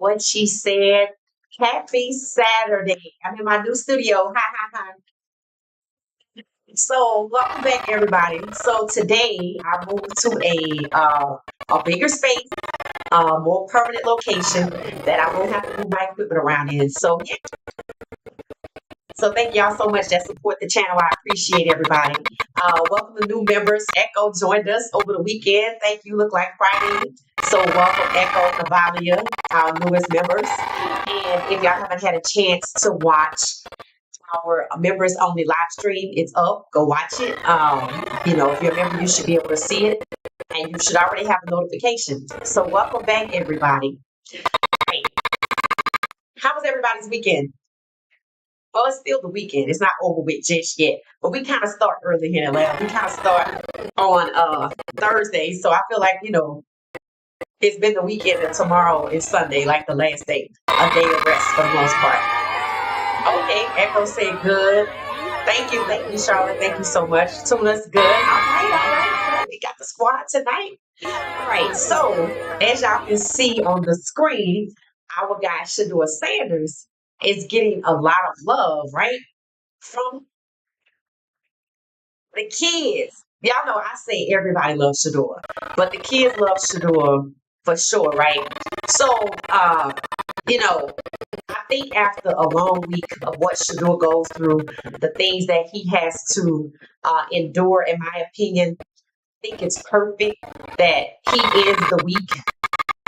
what she said. Happy Saturday. I'm in my new studio. Ha ha ha. So welcome back, everybody. So today I moved to a bigger space, more permanent location that I won't have to move my equipment around in. So yeah, so thank y'all so much that support the channel. I appreciate everybody. Welcome to new members. Echo joined us over the weekend. Thank you. Look like Friday. So welcome Echo, Navalia, our newest members. And if y'all haven't had a chance to watch our members only live stream, it's up. Go watch it. If you're a member, you should be able to see it, and you should already have a notification. So welcome back, everybody. Hey, how was everybody's weekend? Well, it's still the weekend. It's not over with just yet. But we kind of start early here in Atlanta. We kind of start on Thursday. So I feel like, it's been the weekend and tomorrow is Sunday, like the last day, a day of rest for the most part. Okay, Echo said good. Thank you, Charlotte. Thank you so much. Tuna's good. All right. We got the squad tonight. All right, so as y'all can see on the screen, our guy Shedeur Sanders is getting a lot of love, right? From the kids. Y'all know I say everybody loves Shedeur, but the kids love Shedeur for sure, right? So, I think after a long week of what Shedeur goes through, the things that he has to endure, in my opinion, I think it's perfect that he ends the week,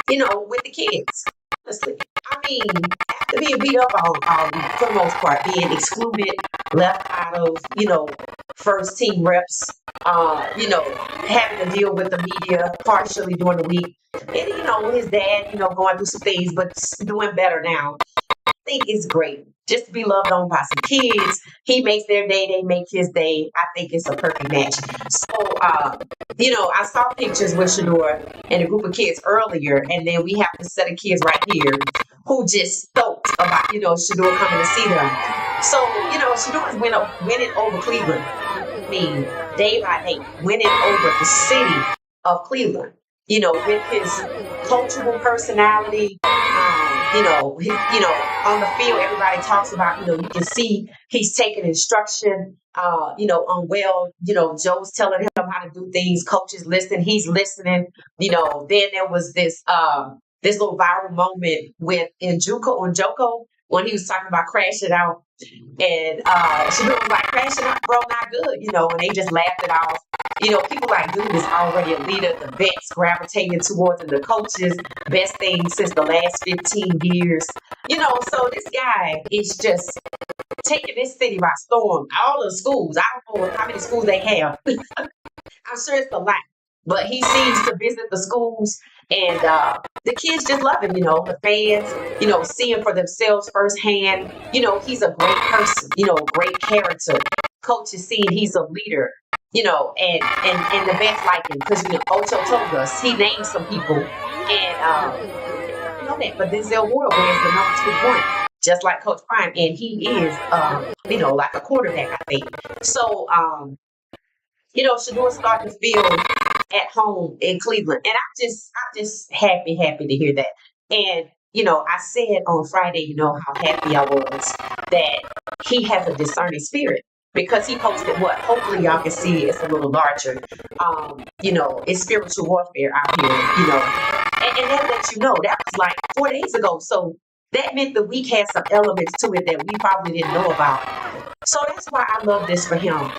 with the kids. Honestly, I mean, after being beat up all week, for the most part, being excluded, left out of, first team reps, having to deal with the media partially during the week. And, his dad, going through some things, but doing better now. I think it's great just to be loved on by some kids. He makes their day, they make his day. I think it's a perfect match. So, I saw pictures with Shedeur and a group of kids earlier, and then we have a set of kids right here who just stoked about, Shedeur coming to see them. So, Shedeur is winning over Cleveland. I mean, day by day, winning over the city of Cleveland, with his coachable personality. On the field, everybody talks about, you can see he's taking instruction, Joe's telling him how to do things. Coaches listen, he's listening. Then there was this little viral moment in Joko, when he was talking about crashing out. And Shedeur was like, crashing out, bro, not good, and they just laughed it off. People like, dude is already a leader. The vets gravitating towards him. The coaches, best thing since the last 15 years. So this guy is just taking this city by storm. All the schools, I don't know how many schools they have. I'm sure it's a lot. But he seems to visit the schools, and the kids just love him, the fans, seeing for themselves firsthand. He's a great person, great character. Coaches seeing he's a leader, and the vets like him because, Ocho told us, he named some people, and that, but Denzel Ward wears the number 2 just like Coach Prime, and he is, like a quarterback, I think. So, Shedeur starting to feel at home in Cleveland, and I'm just happy to hear that. And I said on Friday, how happy I was that he has a discerning spirit, because he posted what hopefully y'all can see. It's a little larger. It's spiritual warfare out here. And that lets you know that was like 4 days ago. So that meant the week had some elements to it that we probably didn't know about. So that's why I love this for him.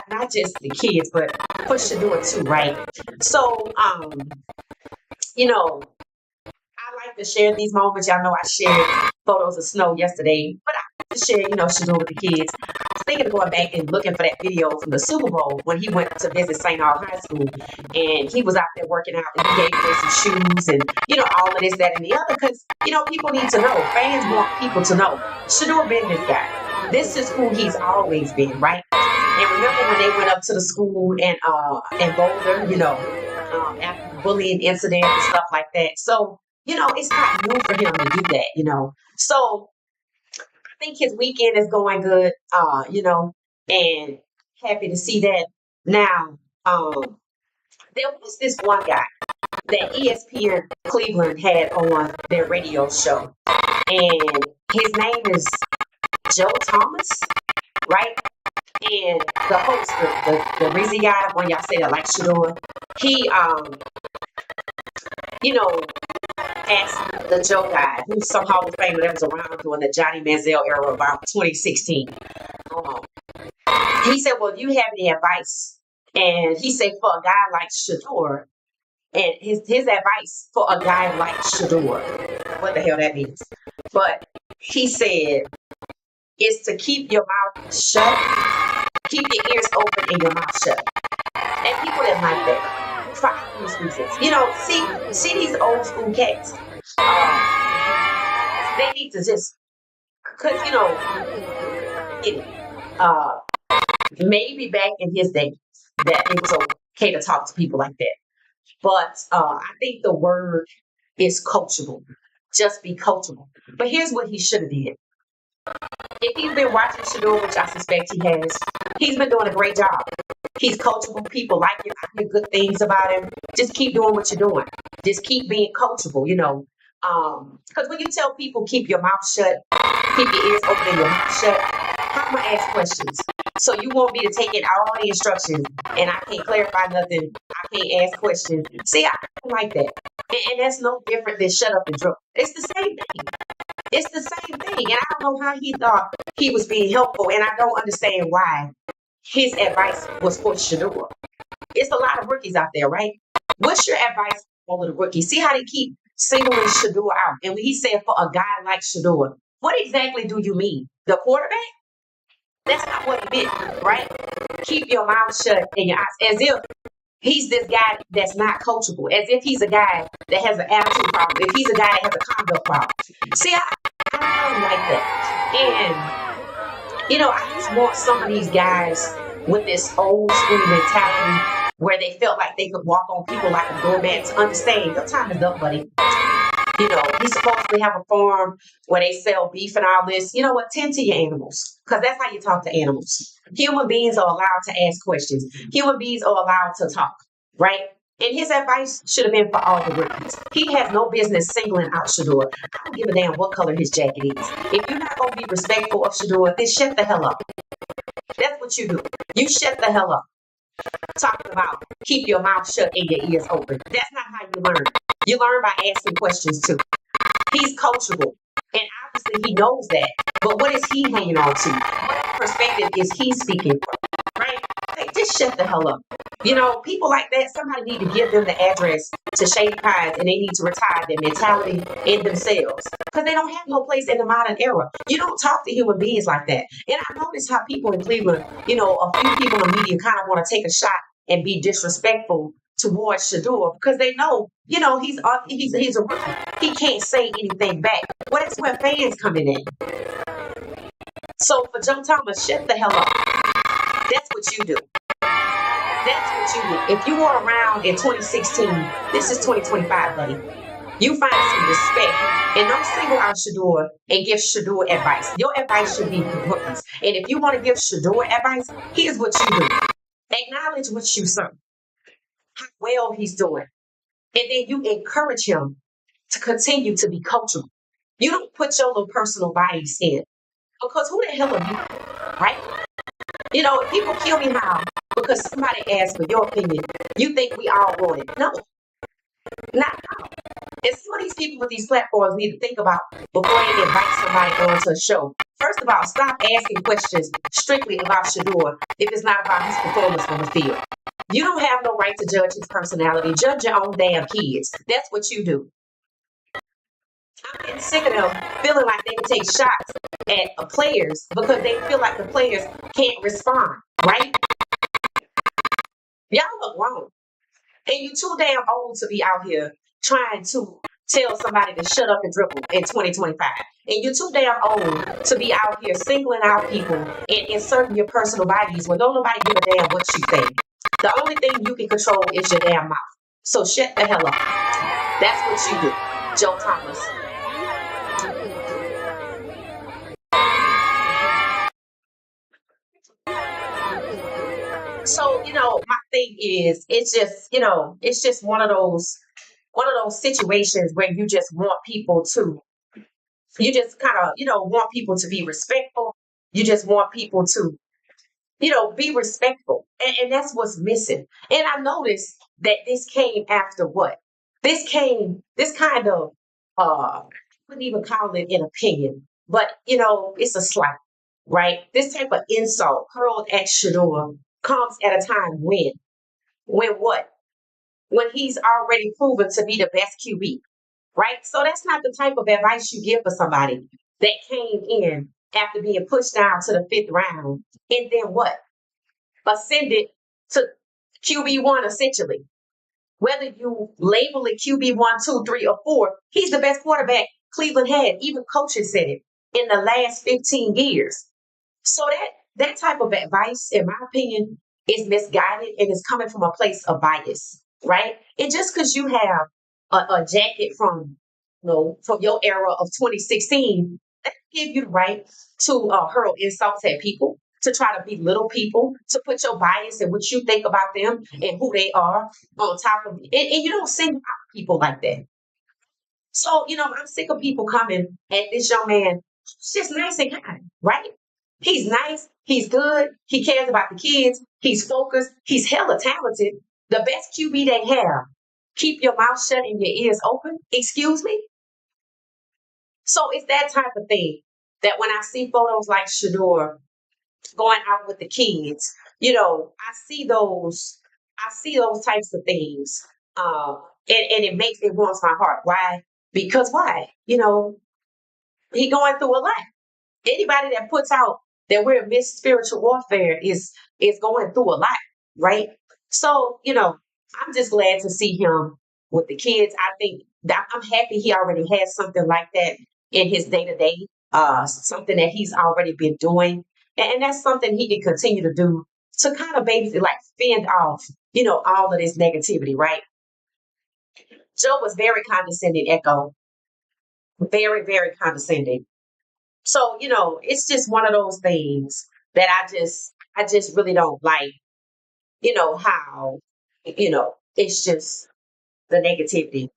Not just the kids, but for Shedeur too, right? So, I like to share these moments. Y'all know I shared photos of snow yesterday, but I like to share, Shedeur with the kids. I was thinking of going back and looking for that video from the Super Bowl when he went to visit St. Aug High School, and he was out there working out, and he gave away some shoes and, all of this, that, and the other, because, people need to know. Fans want people to know. Shedeur been this guy. This is who he's always been, right? And remember when they went up to the school and Boulder, after the bullying incident and stuff like that. So, it's not new for him to do that, So I think his weekend is going good, and happy to see that. Now, there was this one guy that ESPN Cleveland had on their radio show. And his name is Joe Thomas, right? And the host, the Rizzy guy, when y'all say that like Shedeur, he you know, asked the Joe guy, who's some Hall of Famer that was around during the Johnny Manziel era about 2016. He said, well, do you have any advice? And he said, for a guy like Shedeur, and his advice for a guy like Shedeur, what the hell that means. But he said, is to keep your mouth shut, keep your ears open and your mouth shut. And people didn't like that for obvious reasons. You know, see these old school cats. They need to just, because you know, maybe back in his day that it was okay to talk to people like that. But I think the word is coachable. Just be coachable. But here's what he should have did. If he's been watching Shedeur, which I suspect he has, he's been doing a great job. He's coachable. People like him. I hear good things about him. Just keep doing what you're doing. Just keep being coachable, you know. Because when you tell people keep your mouth shut, keep your ears open and your mouth shut, how am I ask questions? So you want me to take in all the instructions and I can't clarify nothing. I can't ask questions. See, I don't like that. And that's no different than shut up and dribble. It's the same thing. It's the same thing. And I don't know how he thought he was being helpful. And I don't understand why his advice was for Shedeur. It's a lot of rookies out there, right? What's your advice for all of the rookies? See how they keep singling Shedeur out. And when he said for a guy like Shedeur, what exactly do you mean? The quarterback? That's not what he meant, right? Keep your mouth shut and your eyes, as if he's this guy that's not coachable, as if he's a guy that has an attitude problem, if he's a guy that has a conduct problem. See, I don't like that. And, you know, I just want some of these guys with this old school mentality where they felt like they could walk on people like a doormat to understand your time is up, buddy. You know, he's supposedly have a farm where they sell beef and all this. You know what? Tend to your animals, because that's how you talk to animals. Human beings are allowed to ask questions. Human beings are allowed to talk, right? And his advice should have been for all the rookies. He has no business singling out Shedeur. I don't give a damn what color his jacket is. If you're not going to be respectful of Shedeur, then shut the hell up. That's what you do. You shut the hell up. Talking about keep your mouth shut and your ears open. That's not how you learn. You learn by asking questions too. He's coachable. And obviously he knows that. But what is he hanging on to? What perspective is he speaking from? Right? Hey, just shut the hell up. You know, people like that, somebody need to give them the address to Shady Pines and they need to retire their mentality in themselves. Because they don't have no place in the modern era. You don't talk to human beings like that. And I notice how people in Cleveland, you know, a few people in media kind of want to take a shot and be disrespectful towards Shedeur because they know, you know, he's a rookie. He can't say anything back. Well, that's where fans come in at. So for Joe Thomas, shut the hell up. That's what you do. That's what you do. If you were around in 2016, this is 2025, buddy. You find some respect and don't single out Shedeur and give Shedeur advice. Your advice should be for rookies. And if you want to give Shedeur advice, here's what you do. Acknowledge what you saw, how well he's doing. And then you encourage him to continue to be coachable. You don't put your little personal bias in. Because who the hell are you? Right? You know, people kill me now because somebody asked for your opinion. You think we all want it. No. Not now. And some of these people with these platforms need to think about before they invite somebody onto a show. First of all, stop asking questions strictly about Shedeur if it's not about his performance on the field. You don't have no right to judge his personality. Judge your own damn kids. That's what you do. I'm getting sick of them feeling like they can take shots at players because they feel like the players can't respond, right? Y'all look wrong. And you're too damn old to be out here trying to tell somebody to shut up and dribble in 2025. And you're too damn old to be out here singling out people and inserting your personal values when don't nobody give a damn what you think. The only thing you can control is your damn mouth. So shut the hell up. That's what you do. Joe Thomas. So, you know, my thing is, it's just, you know, it's just one of those one of those situations where you just want people to, you just kind of, want people to be respectful. You just want people to, be respectful. And that's what's missing. And I noticed that this came after what? This kind of, I wouldn't even call it an opinion, but, it's a slight, right? This type of insult hurled at Shedeur comes at a time when what? When he's already proven to be the best QB, right? So that's not the type of advice you give for somebody that came in after being pushed down to the fifth round and then what? Ascended to QB1 essentially. Whether you label it QB1, 2, 3, or 4, he's the best quarterback Cleveland had. Even coaches said it in the last 15 years. So that type of advice, in my opinion, is misguided and is coming from a place of bias, right? And just because you have a jacket from from your era of 2016, that give you the right to hurl insults at people, to try to belittle people, to put your bias and what you think about them and who they are on top of it. And you don't sing out people like that. So, I'm sick of people coming at this young man. He's just nice and kind, right? He's nice. He's good. He cares about the kids. He's focused. He's hella talented. The best QB they have. Keep your mouth shut and your ears open. Excuse me? So it's that type of thing that when I see photos like Shador going out with the kids, I see those types of things. And it warms my heart. Why? Because why? He going through a lot. Anybody that puts out that we're amidst spiritual warfare is going through a lot, right? So, I'm just glad to see him with the kids. I think that I'm happy he already has something like that in his day to day, something that he's already been doing. And that's something he can continue to do to kind of basically like fend off, all of this negativity, right? Joe was very condescending, Echo. Very, very condescending. So, it's just one of those things that I just really don't like, how, it's just the negativity.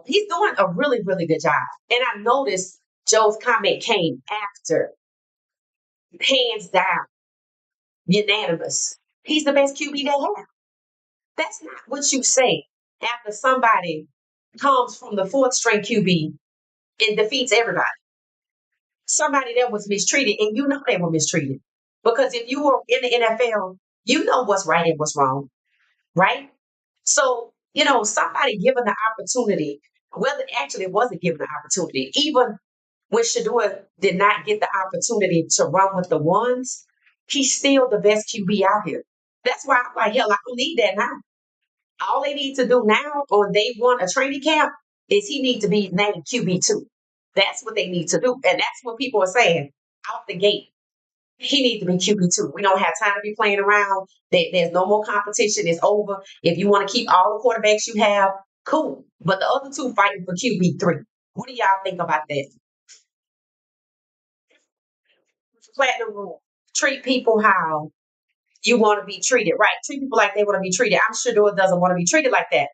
He's doing a really, really good job. And I noticed Joe's comment came after, hands down, unanimous. He's the best QB they have. That's not what you say after somebody comes from the fourth string QB and defeats everybody. Somebody that was mistreated, and they were mistreated. Because if you were in the NFL, you know what's right and what's wrong, right? So, somebody given the opportunity, whether actually it wasn't given the opportunity, even when Shador did not get the opportunity to run with the ones, he's still the best QB out here. That's why I'm like, hell, I don't need that now. All they need to do now on day one of training camp is he need to be named QB2. That's what they need to do. And that's what people are saying out the gate. He needs to be QB2. We don't have time to be playing around. There's no more competition. It's over. If you want to keep all the quarterbacks you have, cool. But the other two fighting for QB3. What do y'all think about that? Platinum rule. Treat people how you want to be treated, right? Treat people like they want to be treated. I'm sure Dora doesn't want to be treated like that.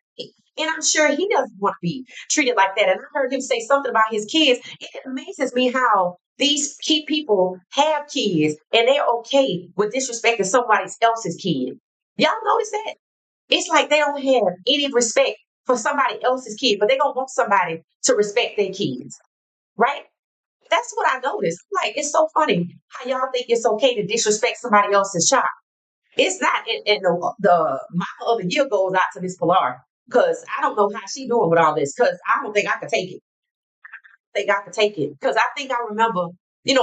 And I'm sure he doesn't want to be treated like that. And I heard him say something about his kids. It amazes me how these key people have kids and they're okay with disrespecting somebody else's kid. Y'all notice that? It's like they don't have any respect for somebody else's kid, but they don't want somebody to respect their kids, right? That's what I noticed. Like, it's so funny how y'all think it's okay to disrespect somebody else's child. It's not. And the my of the year goes out to Miss Pilar because I don't know how she doing with all this because I don't think I could take it. I think I could take it because I think I remember,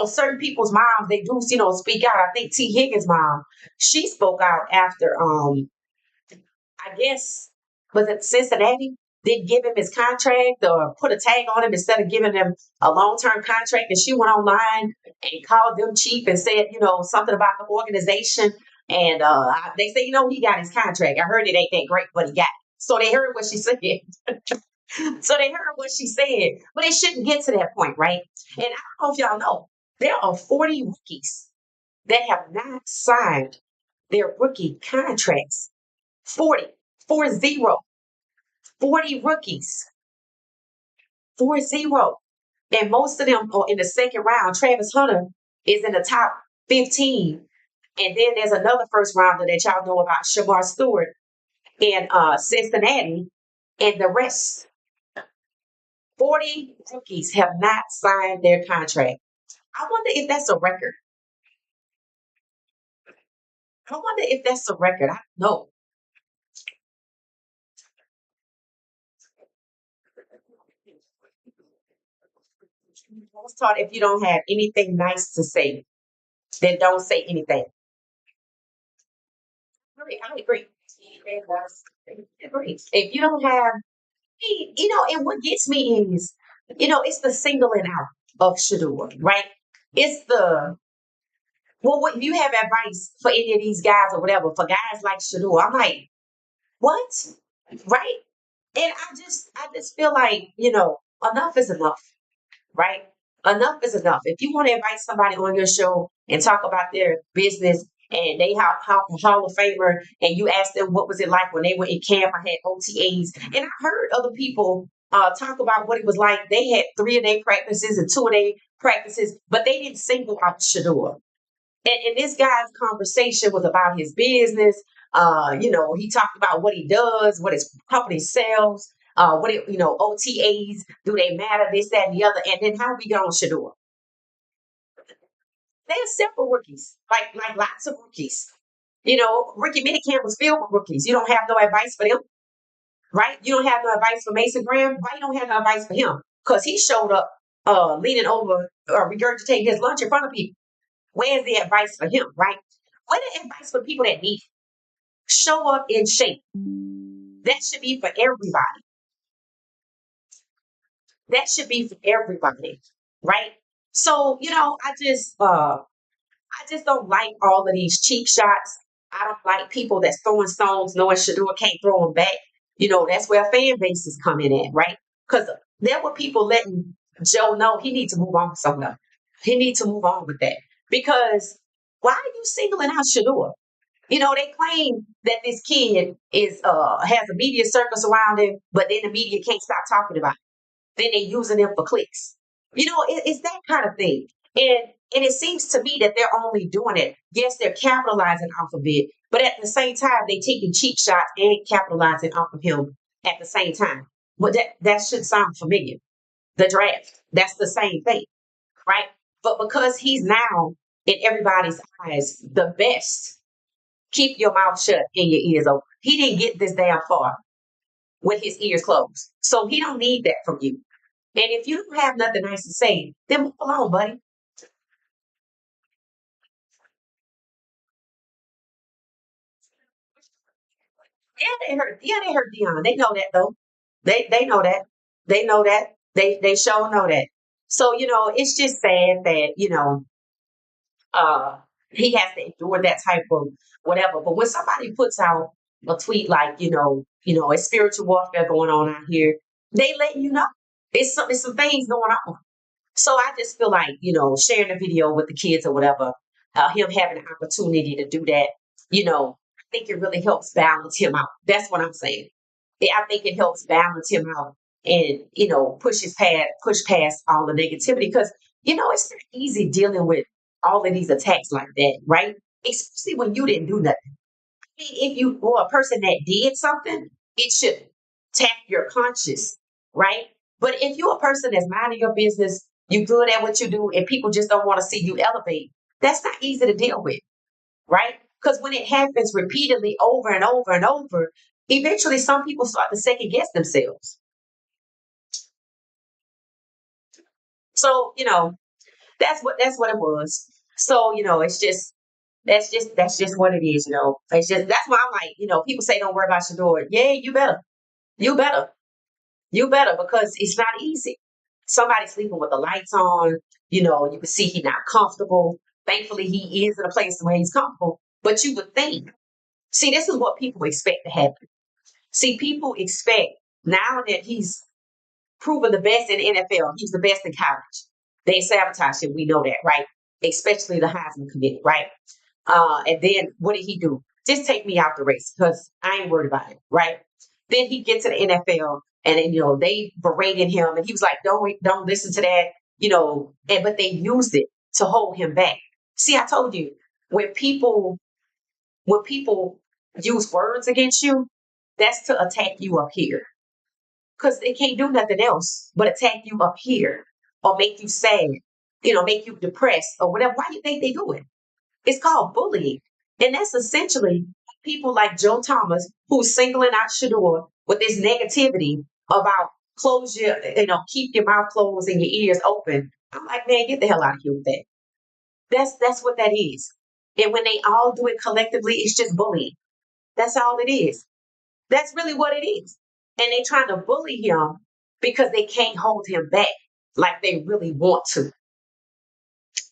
certain people's moms they do, speak out. I think T Higgins' mom, she spoke out after I guess was it Cincinnati didn't give him his contract or put a tag on him instead of giving him a long term contract, and she went online and called them cheap and said, something about the organization. And they say, he got his contract. I heard it ain't that great, but he got it. So they heard what she said. So they heard what she said, but it shouldn't get to that point, right? And I don't know if y'all know, there are 40 rookies that have not signed their rookie contracts. 40, 40. 40 rookies, 4-0. And most of them are in the second round. Travis Hunter is in the top 15. And then there's another first rounder that y'all know about, Shedeur Stewart in Cincinnati. And the rest, 40 rookies have not signed their contract. I wonder if that's a record. I wonder if that's a record. I don't know. I was taught if you don't have anything nice to say, then don't say anything. Really, I agree. I agree. If you don't have, and what gets me is, it's the singling out of Shedeur, right? It's the, well, what you have advice for any of these guys or whatever, for guys like Shedeur, I'm like, what? Right? And I just feel like, enough is enough, right? Enough is enough. If you want to invite somebody on your show and talk about their business and they Hall of Famer, and you ask them what was it like when they were in camp, I had OTAs, and I heard other people talk about what it was like. They had 3 a day practices and 2 a day practices, but they didn't single out Shedeur. And this guy's conversation was about his business. He talked about what he does, what his company sells, OTAs, do they matter, this, that, and the other. And then how we get on Shedeur. There's several rookies, like lots of rookies. Ricky Minicamp was filled with rookies. You don't have no advice for them, right? You don't have no advice for Mason Graham. Why you don't have no advice for him? Because he showed up leaning over or regurgitating his lunch in front of people. Where's the advice for him, right? Where's the advice for people that need it? Show up in shape. That should be for everybody. That should be for everybody, right? So, I just don't like all of these cheap shots. I don't like people that's throwing stones knowing Shedeur can't throw them back. That's where fan bases come in at, right? Because there were people letting Joe know he needs to move on somewhere. He needs to move on with that. Because why are you singling out Shedeur? They claim that this kid is has a media circus around him, but then the media can't stop talking about it. Then they're using him for clicks. It's that kind of thing. And it seems to me that they're only doing it. Yes, they're capitalizing off of it, but at the same time, they're taking cheap shots and capitalizing off of him at the same time. But that should sound familiar. The draft, that's the same thing, right? But because he's now in everybody's eyes the best, keep your mouth shut and your ears open. He didn't get this damn far with his ears closed. So he don't need that from you. And if you don't have nothing nice to say, then move along, buddy. Yeah, they hurt Dion. They know that though. They know that. They know that. They sure know that. So, it's just sad that, uh he has to endure that type of whatever. But when somebody puts out a tweet like, it's spiritual warfare going on out here, they let you know. It's some things going on. So I just feel like, sharing the video with the kids or whatever, him having the opportunity to do that, I think it really helps balance him out. That's what I'm saying. I think it helps balance him out and, push past all the negativity because, it's not easy dealing with all of these attacks like that, right? Especially when you didn't do nothing. If you were a person that did something, it should tap your conscience, right? But if you're a person that's minding your business, you're good at what you do, and people just don't want to see you elevate, that's not easy to deal with, right? Because when it happens repeatedly over and over and over, eventually some people start to second guess themselves. So, that's what it was. So, that's just what it is, It's just that's why I'm like, people say don't worry about your door. Yeah, you better. You better. You better because it's not easy. Somebody sleeping with the lights on, you can see he's not comfortable. Thankfully, he is in a place where he's comfortable. But you would think, see, this is what people expect to happen. See, people expect now that he's proven the best in the NFL, he's the best in college. They sabotage him. We know that, right? Especially the Heisman committee, right? And then what did he do? Just take me out the race because I ain't worried about it, right? Then he gets to the NFL and then, they berated him and he was like, don't listen to that, but they used it to hold him back. See, I told you, when people when people use words against you, that's to attack you up here. Because they can't do nothing else but attack you up here or make you sad, make you depressed or whatever. Why do you think they do it? It's called bullying. And that's essentially people like Joe Thomas who's singling out Shedeur with this negativity about keep your mouth closed and your ears open. I'm like, man, get the hell out of here with that. That's what that is. And when they all do it collectively, it's just bullying. That's all it is. That's really what it is. And they trying to bully him because they can't hold him back like they really want to.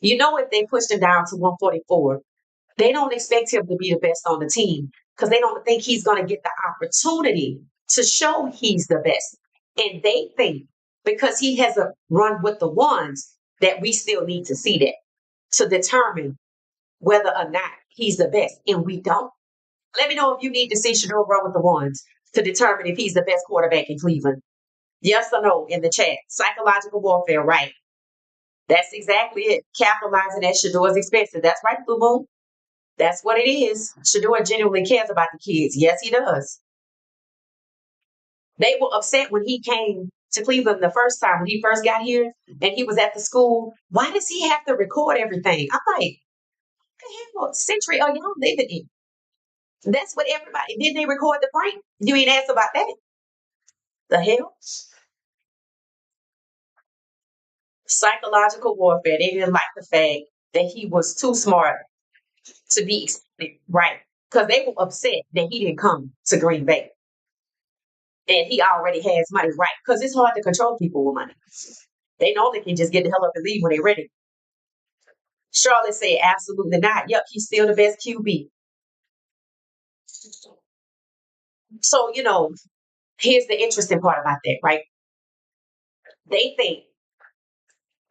If they pushed him down to 144, they don't expect him to be the best on the team because they don't think he's going to get the opportunity to show he's the best. And they think because he has a run with the ones that we still need to see that to determine whether or not he's the best. And we don't. Let me know if you need to see Shedeur run with the ones to determine if he's the best quarterback in Cleveland. Yes or no in the chat. Psychological warfare, right? That's exactly it. Capitalizing at Shedeur's expenses. That's right, Blue Moon. That's what it is. Shedeur genuinely cares about the kids. Yes, he does. They were upset when he came to Cleveland the first time, when he first got here and he was at the school. Why does he have to record everything? I'm like, what the hell century are y'all living in? That's what everybody did. They record the prank. You ain't asked about that. The hell? Psychological warfare. They didn't like the fact that he was too smart to be accepted, right? Because they were upset that he didn't come to Green Bay. And he already has money, right? Because it's hard to control people with money. They know they can just get the hell up and leave when they're ready. Charlotte said, absolutely not. Yep, he's still the best QB. So, here's the interesting part about that, right? They think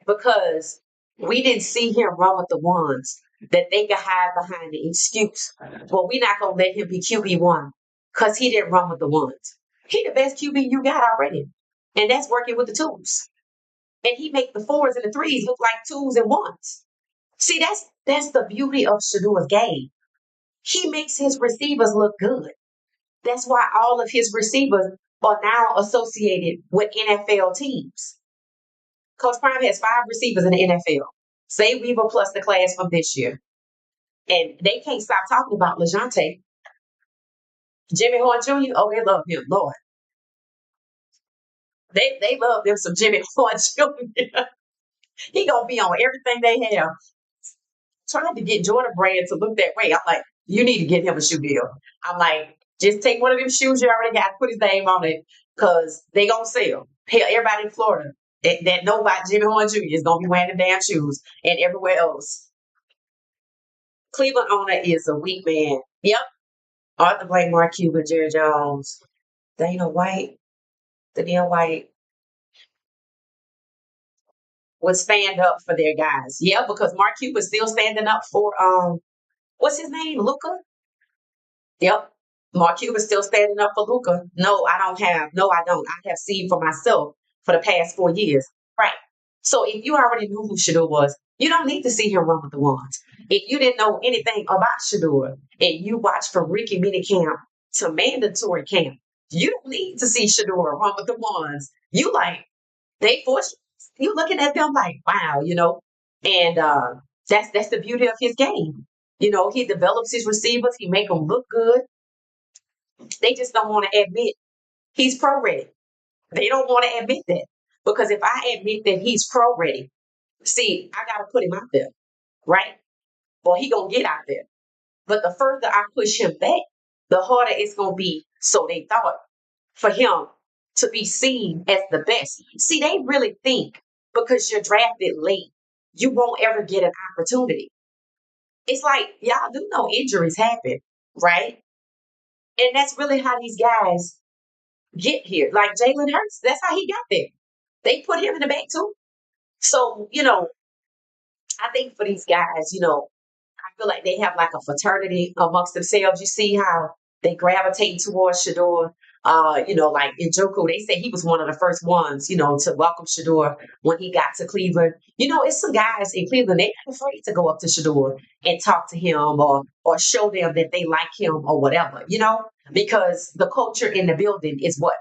because we didn't see him run with the ones that they could hide behind the excuse. Well, we're not going to let him be QB1 because he didn't run with the ones. He the best QB you got already. And that's working with the twos. And he make the fours and the threes look like twos and ones. See, that's the beauty of Shedeur's game. He makes his receivers look good. That's why all of his receivers are now associated with NFL teams. Coach Prime has 5 receivers in the NFL. Say Weaver plus the class from this year. And they can't stop talking about LeJohntay. Jimmy Horn Jr., oh, they love him, Lord. They love them some Jimmy Horn Jr. He gonna be on everything they have. Trying to get Jordan Brand to look that way. I'm like, you need to get him a shoe deal. I'm like, just take one of them shoes you already got, put his name on it, because they gonna sell. Hell, everybody in Florida that know about Jimmy Horn Jr. is gonna be wearing them damn shoes, and everywhere else. Cleveland owner is a weak man. Yep. Arthur Blank, Mark Cuban, Jerry Jones, Dana White, Danielle White would stand up for their guys. Yeah, because Mark Cuban's still standing up for what's his name? Luca? Yep. Mark Cuban's still standing up for Luca. No, I don't have. No, I don't. I have seen for myself for the past 4 years. Right. So if you already knew who Shedeur was, you don't need to see him run with the ones. If you didn't know anything about Shedeur and you watched from Ricky minicamp to mandatory camp, you don't need to see Shedeur run with the ones. You like they force you looking at them like, wow, and that's the beauty of his game. He develops his receivers, he make them look good. They just don't want to admit he's pro ready. They don't want to admit that because if I admit that he's pro ready, see, I got to put him out there, right? Or he gonna get out there. But the further I push him back, the harder it's gonna be. So they thought for him to be seen as the best. See, they really think because you're drafted late, you won't ever get an opportunity. It's like y'all do know injuries happen, right? And that's really how these guys get here. Like Jalen Hurts, that's how he got there. They put him in the back too. So, I think for these guys, I feel like they have like a fraternity amongst themselves. You see how they gravitate towards Shedeur. Like in Joku, they say he was one of the first ones, to welcome Shedeur when he got to Cleveland. It's some guys in Cleveland, they're not afraid to go up to Shedeur and talk to him or show them that they like him or whatever, because the culture in the building is what,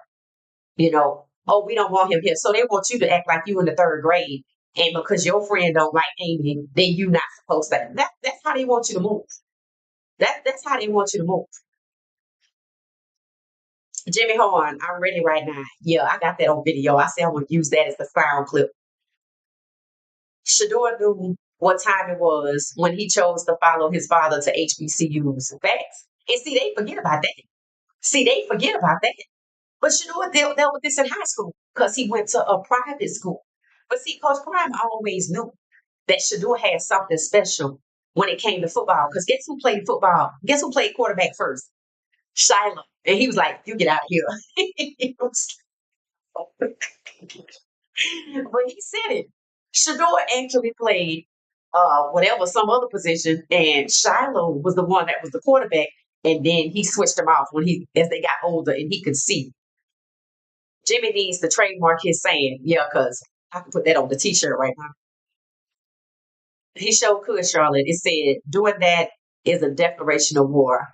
oh, we don't want him here. So they want you to act like you in the third grade. And because your friend don't like Amy, then you not supposed to. That's how they want you to move. That's how they want you to move. Jimmy Horn, I'm ready right now. Yeah, I got that on video. I said I want to use that as the sound clip. Shador knew what time it was when he chose to follow his father to HBCUs. Facts. And see, they forget about that. See, they forget about that. But Shador dealt with this in high school because he went to a private school. But see, Coach Prime always knew that Shador had something special when it came to football. Because guess who played football? Guess who played quarterback first? Shiloh. And he was like, you get out of here. He was but he said it. Shador actually played whatever, some other position, and Shiloh was the one that was the quarterback. And then he switched him off as they got older and he could see. Jimmy needs to trademark his saying, yeah, because I can put that on the t-shirt right now. He showed could, Charlotte. It said, doing that is a declaration of war.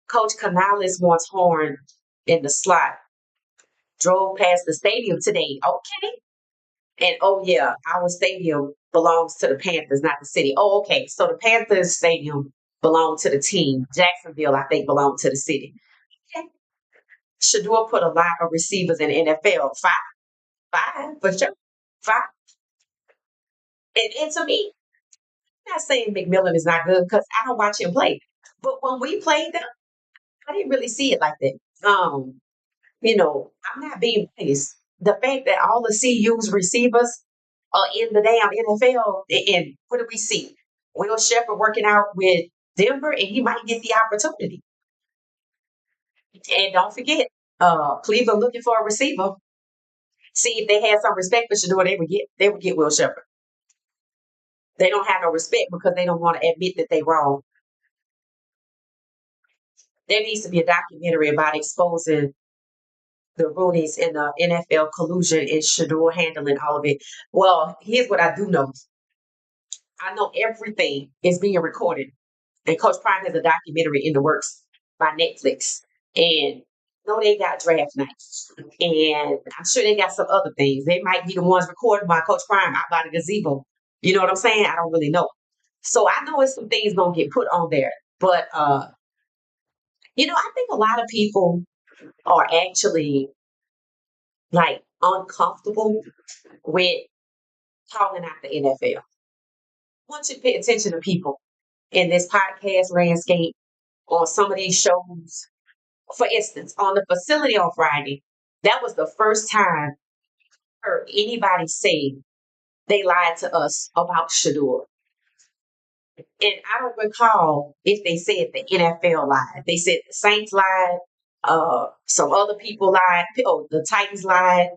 Coach Canales wants Horn in the slot. Drove past the stadium today. Okay. And oh yeah, our stadium belongs to the Panthers, not the city. Oh, okay. So the Panthers stadium belonged to the team. Jacksonville, I think, belonged to the city. Okay. Shador put a lot of receivers in the NFL. Five, for sure. Five. And to me, I'm not saying McMillan is not good because I don't watch him play. But when we played them, I didn't really see it like that. I'm not being biased. The fact that all the CU's receivers are in the damn NFL, and what do we see? Will Shepard working out with Denver, and he might get the opportunity. And don't forget, Cleveland looking for a receiver. See if they had some respect for Shador, they would get Will Shepard. They don't have no respect because they don't want to admit that they wrong. There needs to be a documentary about exposing the Roonies in the NFL collusion and Shador handling all of it. Well, here's what I do know. I know everything is being recorded. And Coach Prime has a documentary in the works by Netflix. And no, they got draft nights. And I'm sure they got some other things. They might be the ones recorded by Coach Prime out by the gazebo. You know what I'm saying? I don't really know. So I know it's some things gonna get put on there. But I think a lot of people are actually like uncomfortable with calling out the NFL. I want you to pay attention to people in this podcast landscape on some of these shows. For instance, on the facility on Friday, that was the first time I heard anybody say they lied to us about Shador. And I don't recall if they said the NFL lied. They said the Saints lied, some other people lied, the Titans lied,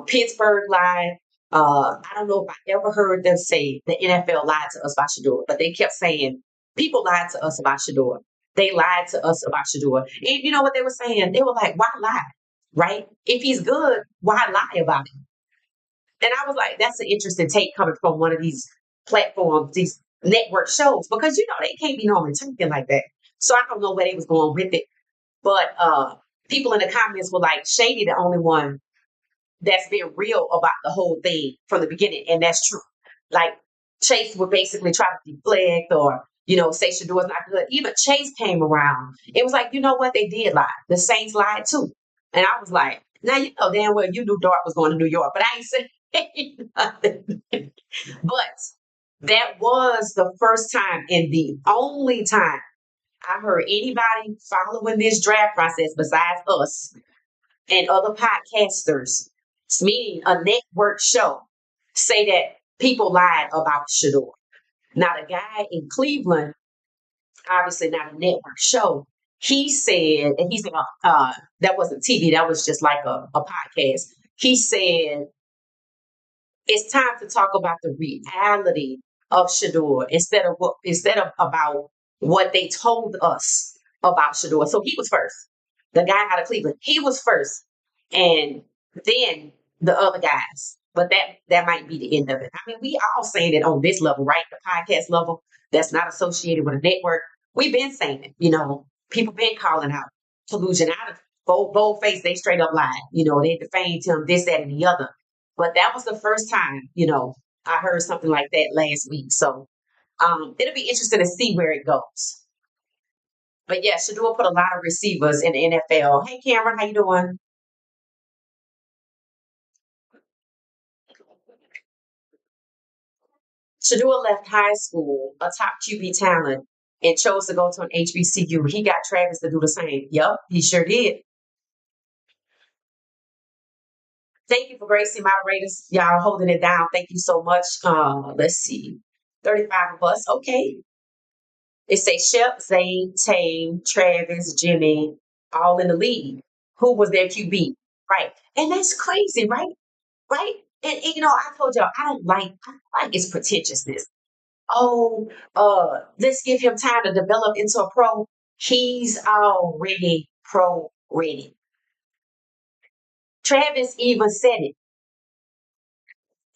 Pittsburgh lied. I don't know if I ever heard them say the NFL lied to us about Shador, but they kept saying people lied to us about Shador. They lied to us about Shador. And you know what they were saying? They were like, why lie? Right? If he's good, why lie about him? And I was like, that's an interesting take coming from one of these platforms, these network shows, because they can't be normally talking like that. So I don't know where they was going with it. But people in the comments were like, Shady the only one that's been real about the whole thing from the beginning. And that's true. Like Chase would basically try to deflect or, say Shador's not good. Even Chase came around. It was like, you know what? They did lie. The Saints lied too. And I was like, now you know damn well you knew Dart was going to New York, but I ain't saying nothing. But that was the first time and the only time I heard anybody following this draft process besides us and other podcasters, meaning a network show, say that people lied about Shador. Now, the guy in Cleveland, obviously not a network show, he said, and he's that wasn't TV, that was just like a podcast. He said, it's time to talk about the reality of Shador instead of about what they told us about Shedeur. So he was first. The guy out of Cleveland, he was first, and then the other guys. But that might be the end of it. I mean, we all saying it on this level, right? The podcast level that's not associated with a network. We've been saying it. People been calling out collusion out of bold face. They straight up lied. They defamed him, this, that, and the other. But that was the first time, I heard something like that last week. So it'll be interesting to see where it goes. But yeah, Shador put a lot of receivers in the NFL. Hey, Cameron, how you doing? Shador left high school, a top QB talent, and chose to go to an HBCU. He got Travis to do the same. Yep, he sure did. Thank you for gracing moderators. Y'all holding it down. Thank you so much. Let's see. 35 of us. Okay. It say Shep, Zane, Tame, Travis, Jimmy, all in the league. Who was their QB? Right. And that's crazy, right? Right? And I told y'all I don't like its pretentiousness. Oh, let's give him time to develop into a pro. He's already pro ready. Travis even said it.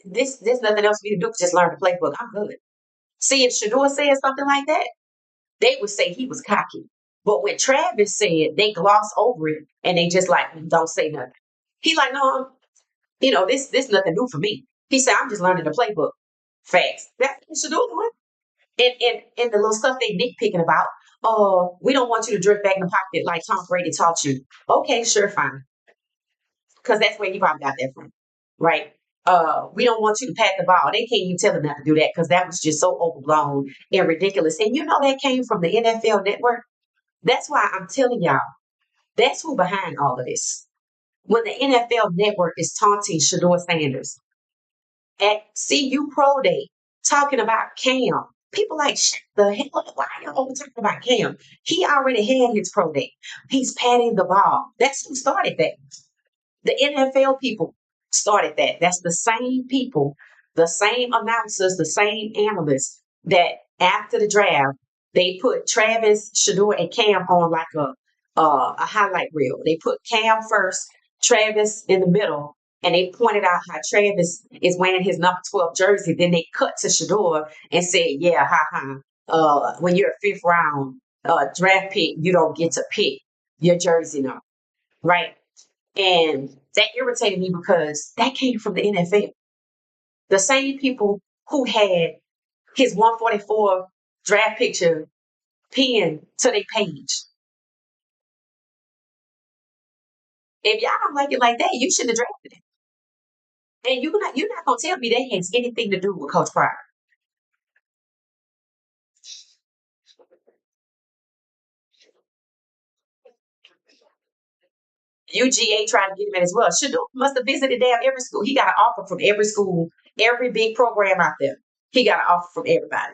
There's nothing else for me to do. Just learn the playbook. I'm good. See, if Shador said something like that, they would say he was cocky. But when Travis said, they gloss over it and they just like don't say nothing. He like, no, this nothing new for me. He said, I'm just learning the playbook. Facts. That's what Shador doing. And the little stuff they nitpicking about. Oh, we don't want you to drift back in the pocket like Tom Brady taught you. Okay, sure, fine. Because that's where you probably got that from, right? We don't want you to pat the ball. They can't even tell them not to do that because that was just so overblown and ridiculous. And that came from the NFL Network. That's why I'm telling y'all, that's who behind all of this. When the NFL Network is taunting Shedeur Sanders at CU Pro Day, talking about Cam, people like, shut the hell, why are you over talking about Cam? He already had his pro day. He's patting the ball. That's who started that. The NFL people started that. That's the same people, the same announcers, the same analysts that after the draft, they put Travis, Shador, and Cam on like a highlight reel. They put Cam first, Travis in the middle, and they pointed out how Travis is wearing his number 12 jersey. Then they cut to Shador and said, yeah, ha. When you're a fifth round draft pick, you don't get to pick your jersey number, right? And that irritated me because that came from the NFL. The same people who had his 144 draft picture pinned to their page. If y'all don't like it like that, you shouldn't have drafted it. And you're not gonna tell me that has anything to do with Coach Pryor. UGA tried to get him in as well. Shador must have visited damn every school. He got an offer from every school, every big program out there. He got an offer from everybody.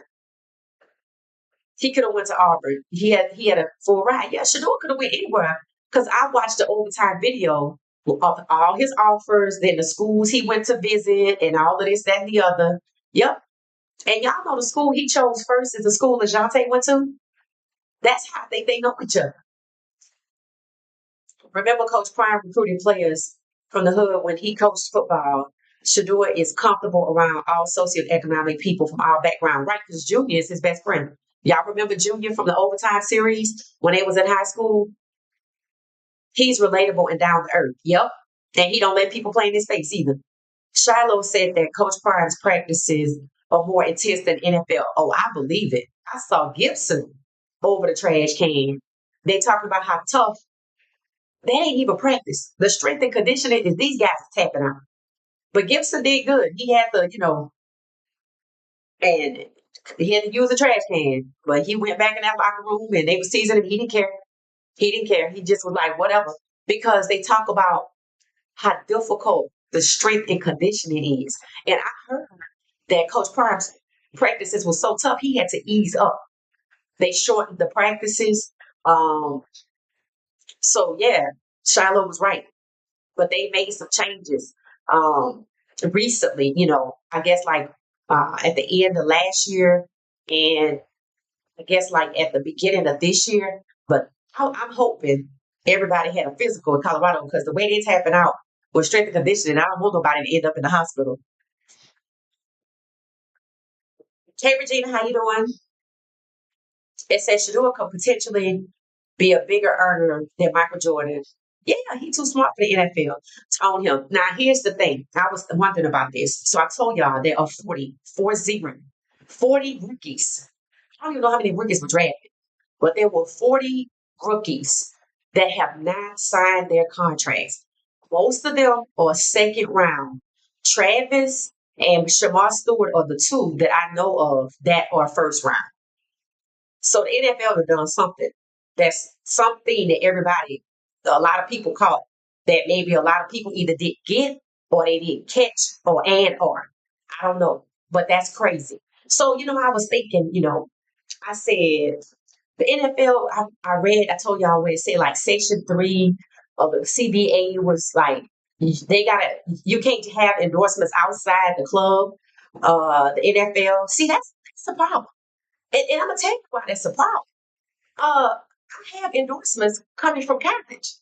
He could have went to Auburn. He had a full ride. Yeah, Shador could have went anywhere because I watched the overtime video of all his offers, then the schools he went to visit, and all of this, that, and the other. Yep. And y'all know the school he chose first is the school that Jonte went to. That's how they know each other. Remember, Coach Prime recruiting players from the hood when he coached football. Shador is comfortable around all socioeconomic people from all backgrounds, right? Because Junior is his best friend. Y'all remember Junior from the overtime series when they was in high school? He's relatable and down to earth. Yep. And he don't let people play in his face either. Shiloh said that Coach Prime's practices are more intense than NFL. Oh, I believe it. I saw Gibson over the trash can. They talked about how tough they ain't even practice. The strength and conditioning is these guys are tapping out. But Gibson did good. He had and he had to use a trash can. But he went back in that locker room and they were teasing him. He didn't care. He didn't care. He just was like, whatever. Because they talk about how difficult the strength and conditioning is. And I heard that Coach Prime's practices was so tough, he had to ease up. They shortened the practices. Um, so yeah, Shiloh was right. But they made some changes recently, I guess like at the end of last year. And I guess like at the beginning of this year. But I'm hoping everybody had a physical in Colorado because the way they tapping out with strength and conditioning, I don't want nobody to end up in the hospital. Hey Regina, how you doing? It says Shedeur could potentially be a bigger earner than Michael Jordan. Yeah, he's too smart for the NFL. Told him. Now, here's the thing. I was wondering about this. So I told y'all there are 40 rookies. I don't even know how many rookies were drafted, but there were 40 rookies that have not signed their contracts. Most of them are second round. Travis and Shamar Stewart are the two that I know of that are first round. So the NFL has done something. That's something that a lot of people caught that maybe a lot of people either didn't get or they didn't catch or. I don't know. But that's crazy. So, I was thinking, I said the NFL, I told y'all where it said like section 3 of the CBA was like, you can't have endorsements outside the club, the NFL. See, that's a problem. And I'm gonna tell you why that's a problem. I have endorsements coming from college.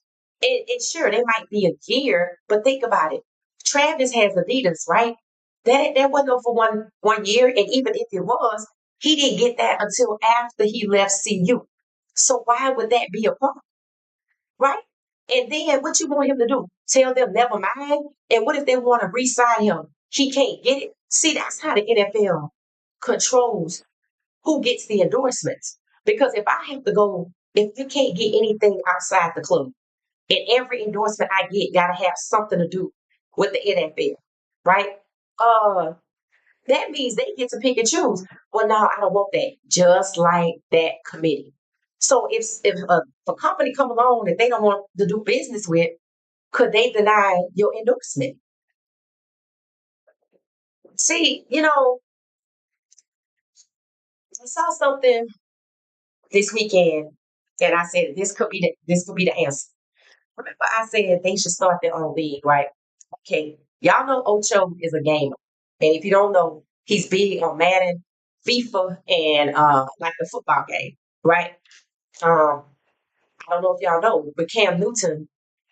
And sure, they might be a year, but think about it. Travis has Adidas, right? That wasn't for one year, and even if it was, he didn't get that until after he left CU. So why would that be a problem, right? And then what you want him to do? Tell them never mind. And what if they want to re-sign him? He can't get it. See, that's how the NFL controls who gets the endorsements. Because if you can't get anything outside the club, and every endorsement I get gotta have something to do with the NFL, right? Uh, that means they get to pick and choose. Well, no, I don't want that. Just like that committee. So if a company come along that they don't want to do business with, could they deny your endorsement? See, I saw something this weekend, and I said this could be the answer. Remember, I said they should start their own league, right? Okay, y'all know Ocho is a gamer, and if you don't know, he's big on Madden, FIFA, and like the football game, right? Um, I don't know if y'all know, but Cam Newton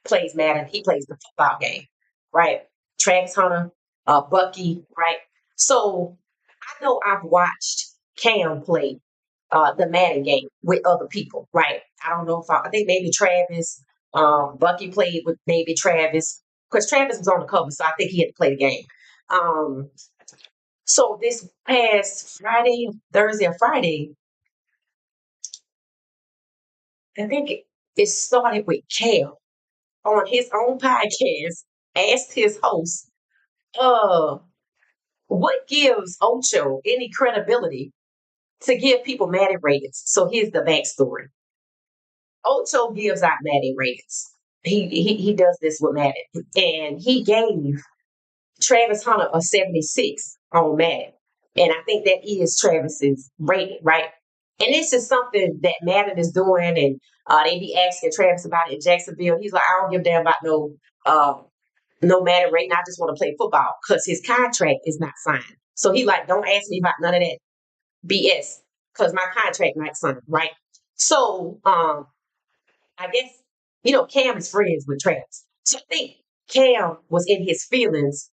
plays Madden. He plays the football game, right? Travis Hunter, Bucky, right? So I know I've watched Cam play the Madden game with other people, right? I don't know I think maybe Travis, Bucky played with maybe Travis, because Travis was on the cover, so I think he had to play the game. Um, so this past Friday, Thursday or Friday, I think it started with Cam on his own podcast, asked his host, uh, what gives Ocho any credibility to give people Madden ratings? So here's the backstory. Ocho gives out Madden ratings. He does this with Madden. And he gave Travis Hunter a 76 on Madden. And I think that is Travis's rating, right? And this is something that Madden is doing, and they be asking Travis about it in Jacksonville. He's like, I don't give a damn about uh, no Madden rating. I just want to play football because his contract is not signed. So he like, don't ask me about none of that BS because my contract not signed, right? So I guess, Cam is friends with Travis. So I think Cam was in his feelings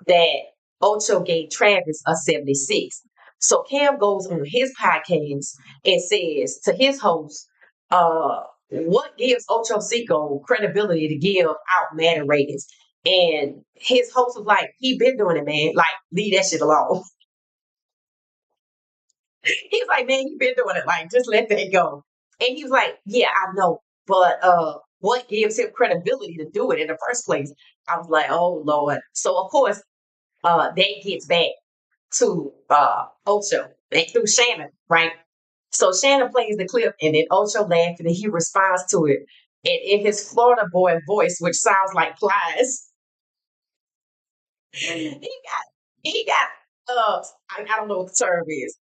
that Ocho gave Travis a 76. So Cam goes on his podcast and says to his host, what gives Ocho Cinco credibility to give out Madden ratings? And his host was like, he been doing it, man. Like, leave that shit alone. He's like, man, you been doing it. Like, just let that go. And he was like, yeah, I know. But what gives him credibility to do it in the first place? I was like, oh Lord. So of course, that gets back to Ocho and through Shannon, right? So Shannon plays the clip and then Ocho laughs and he responds to it. And in his Florida boy voice, which sounds like plies, he got I don't know what the term is.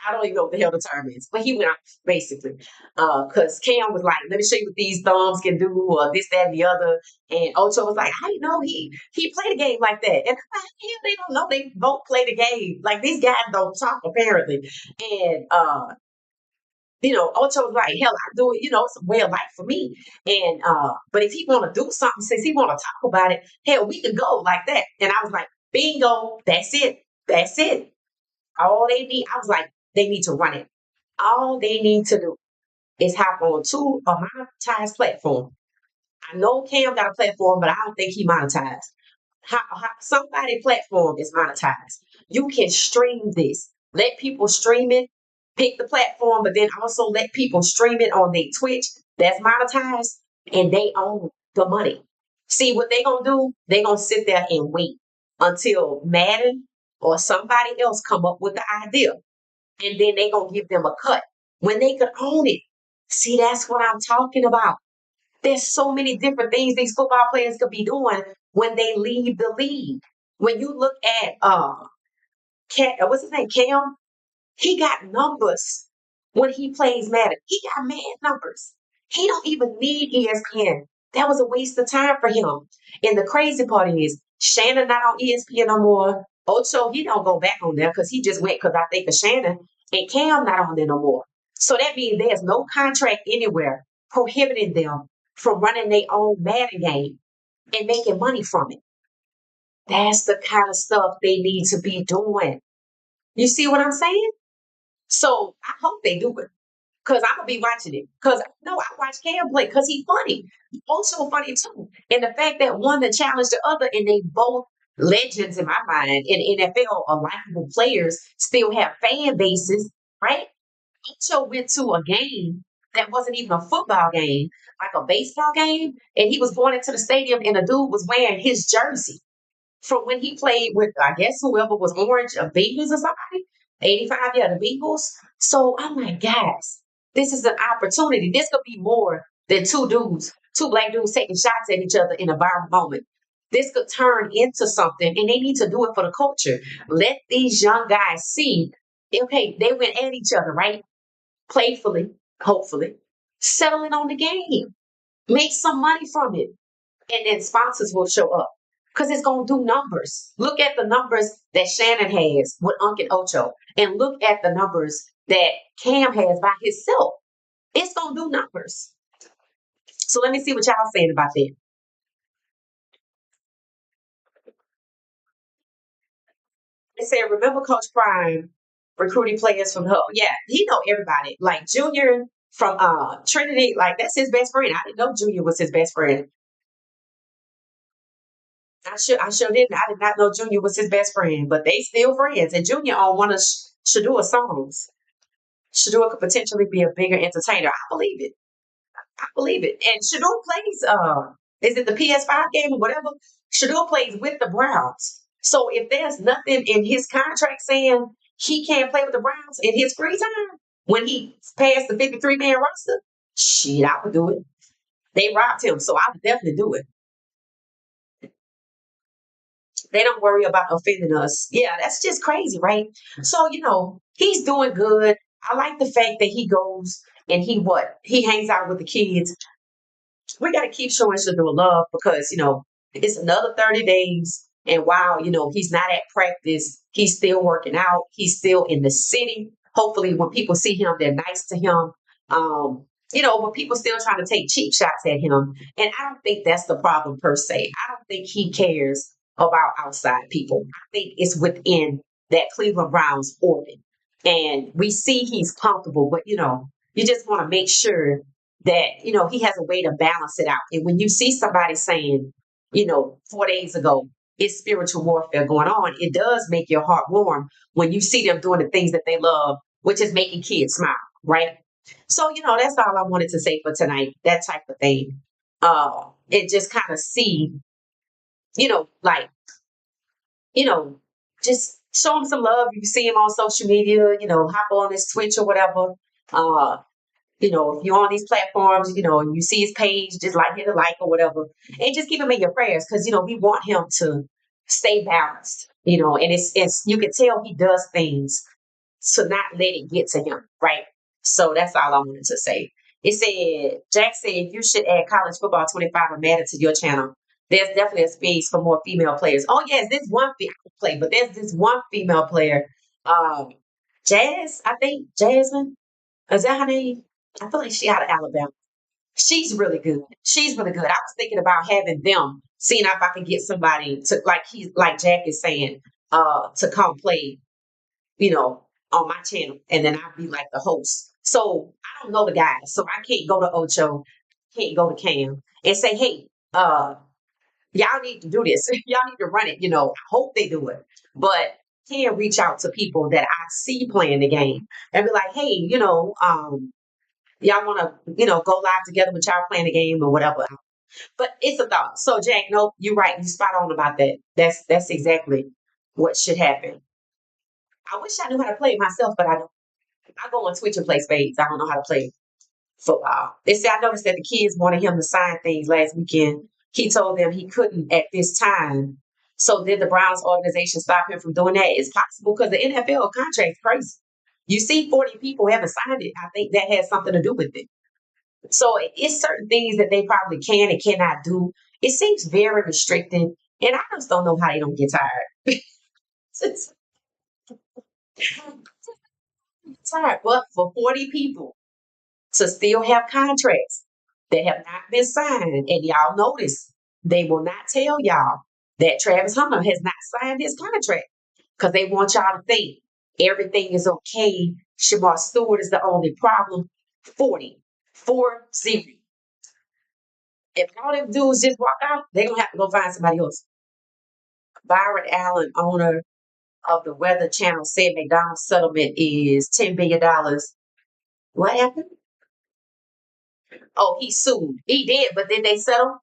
I don't even know what the hell the term is, but he went out basically. Because Cam was like, let me show you what these thumbs can do, or this, that, and the other. And Ocho was like, I didn't know he played a game like that. And I'm like, yeah, they don't know they both play the game. Like these guys don't talk apparently. And Ocho was like, hell, I do it, it's a way of life for me. And but if he wanna do something, since he wanna talk about it, hell, we could go like that. And I was like, bingo, that's it. That's it. All they need, I was like, they need to run it. All they need to do is hop on to a monetized platform. I know Cam got a platform, but I don't think he monetized. Somebody platform is monetized. You can stream this. Let people stream it. Pick the platform, but then also let people stream it on their Twitch. That's monetized, and they own the money. See what they gonna do? They gonna sit there and wait until Madden or somebody else come up with the idea, and then they gonna give them a cut when they could own it. See, that's what I'm talking about. There's so many different things these football players could be doing when they leave the league. When you look at what's his name, Cam, he got numbers when he plays Madden. He got mad numbers. He don't even need ESPN. That was a waste of time for him. And the crazy part is Shannon not on ESPN no more. Ocho, he don't go back on there because he just went because I think of Shannon, and Cam not on there no more. So that means there's no contract anywhere prohibiting them from running their own Madden game and making money from it. That's the kind of stuff they need to be doing. You see what I'm saying? So I hope they do it because I'm gonna be watching it. Because no, I watch Cam play because he's funny. Also funny too. And the fact that one that challenged the other, and they both legends in my mind in NFL, are likable players, still have fan bases, right? Ocho went to a game that wasn't even a football game, like a baseball game, and he was going into the stadium, and a dude was wearing his jersey from when he played with, I guess, whoever was orange, Bengals or somebody. 85, yeah, the Bengals. So I'm like, guys, this is an opportunity. This could be more than two black dudes taking shots at each other in a viral moment. This could turn into something, and they need to do it for the culture. Let these young guys see, okay, they went at each other, right? Playfully, hopefully, settling on the game, make some money from it, and then sponsors will show up because it's going to do numbers. Look at the numbers that Shannon has with Unc and Ocho, and look at the numbers that Cam has by himself. It's going to do numbers. So let me see what y'all saying about that. They said, remember Coach Prime recruiting players from Hub? Yeah, he know everybody. Like Junior from Trinity, like that's his best friend. I didn't know Junior was his best friend. I sure didn't. I did not know Junior was his best friend, but they still friends. And Junior on one of Shedeur's songs. Shedeur could potentially be a bigger entertainer. I believe it. I believe it. And Shedeur plays is it the PS5 game or whatever? Shedeur plays with the Browns. So if there's nothing in his contract saying he can't play with the Browns in his free time when he passed the 53-man roster, shit, I would do it. They robbed him, so I would definitely do it. They don't worry about offending us. Yeah, that's just crazy, right? So, he's doing good. I like the fact that he goes and he hangs out with the kids. We got to keep showing Shador love because, it's another 30 days. And while, he's not at practice, he's still working out. He's still in the city. Hopefully, when people see him, they're nice to him. But people still trying to take cheap shots at him. And I don't think that's the problem per se. I don't think he cares about outside people. I think it's within that Cleveland Browns orbit. And we see he's comfortable, but you just want to make sure that, he has a way to balance it out. And when you see somebody saying, 4 days ago, it's spiritual warfare going on, it does make your heart warm when you see them doing the things that they love, which is making kids smile, right? So, that's all I wanted to say for tonight, that type of thing. And just kind of see, like, just show him some love. You see him on social media, hop on his Twitch or whatever. If you're on these platforms, and you see his page, just hit a like or whatever. And just keep him in your prayers because, we want him to stay balanced, and it's you can tell he does things to not let it get to him, right? So that's all I wanted to say. It said, Jack said you should add college football 25 or Madden to your channel. There's definitely a space for more female players. Oh, yes, this one female play, but there's this one female player, um, Jazz, I think, Jasmine. Is that her name? I feel like she out of Alabama. She's really good. She's really good. I was thinking about having them, seeing if I can get somebody to like Jack is saying, to come play, you know, on my channel, and then I'll be like the host. So I don't know the guys, so I can't go to Ocho, can't go to Cam and say, hey, y'all need to do this. Y'all need to run it. I hope they do it, but can reach out to people that I see playing the game and be like, hey, y'all want to, go live together with y'all playing the game or whatever. But it's a thought. So Jack, no, you're right. You're spot on about that. That's exactly what should happen. I wish I knew how to play it myself, but I don't. I go on Twitch and play spades. I don't know how to play football. They say I noticed that the kids wanted him to sign things last weekend. He told them he couldn't at this time. So did the Browns organization stop him from doing that? It's possible because the NFL contract's crazy. You see 40 people haven't signed it. I think that has something to do with it. So it's certain things that they probably can and cannot do. It seems very restricted. And I just don't know how they don't get tired. It's tired. But for 40 people to still have contracts that have not been signed. And y'all notice they will not tell y'all that Travis Hunter has not signed his contract because they want y'all to think everything is okay. Shamar Stewart is the only problem. 40, 4-0. If all them dudes just walk out, they're going to have to go find somebody else. Byron Allen, owner of the Weather Channel, said McDonald's settlement is $10 billion. What happened? Oh, he sued. He did, but did they settle?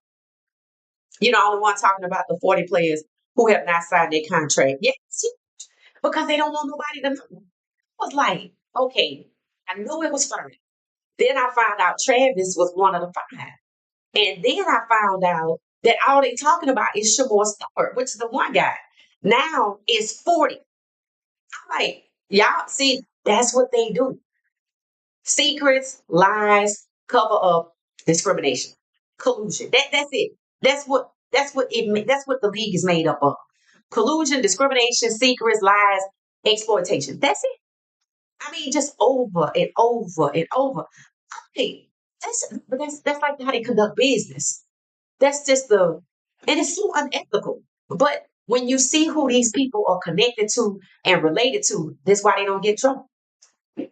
I only want talking about the 40 players who have not signed their contract. Yes, because they don't want nobody to know. I was like, okay, I knew it was fine. Then I found out Travis was one of the five. And then I found out that all they talking about is Shamor Stewart, which is the one guy. Now it's 40. I'm like, y'all see, that's what they do. Secrets, lies, cover up, discrimination, collusion. That's it. That's what the league is made up of. Collusion, discrimination, secrets, lies, exploitation. That's it. I mean, just over and over and over. Hey, that's like how they conduct business. That's just and it's so unethical. But when you see who these people are connected to and related to, that's why they don't get in trouble. And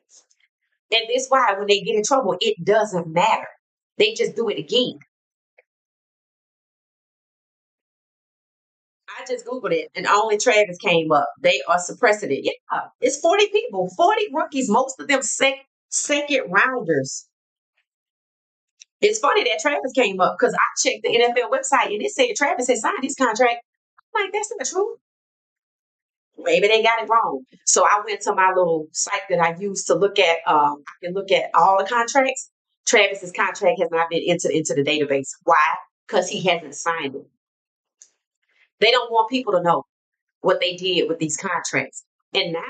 that's why when they get in trouble, it doesn't matter. They just do it again. I just Googled it and only Travis came up. They are suppressing it. Yeah, it's 40 people, 40 rookies, most of them second rounders. It's funny that Travis came up because I checked the NFL website and it said Travis had signed his contract. I'm like, that's not true. Maybe they got it wrong. So I went to my little site that I use to look at. I can look at all the contracts. Travis's contract has not been entered into the database. Why? Because he hasn't signed it. They don't want people to know what they did with these contracts. And now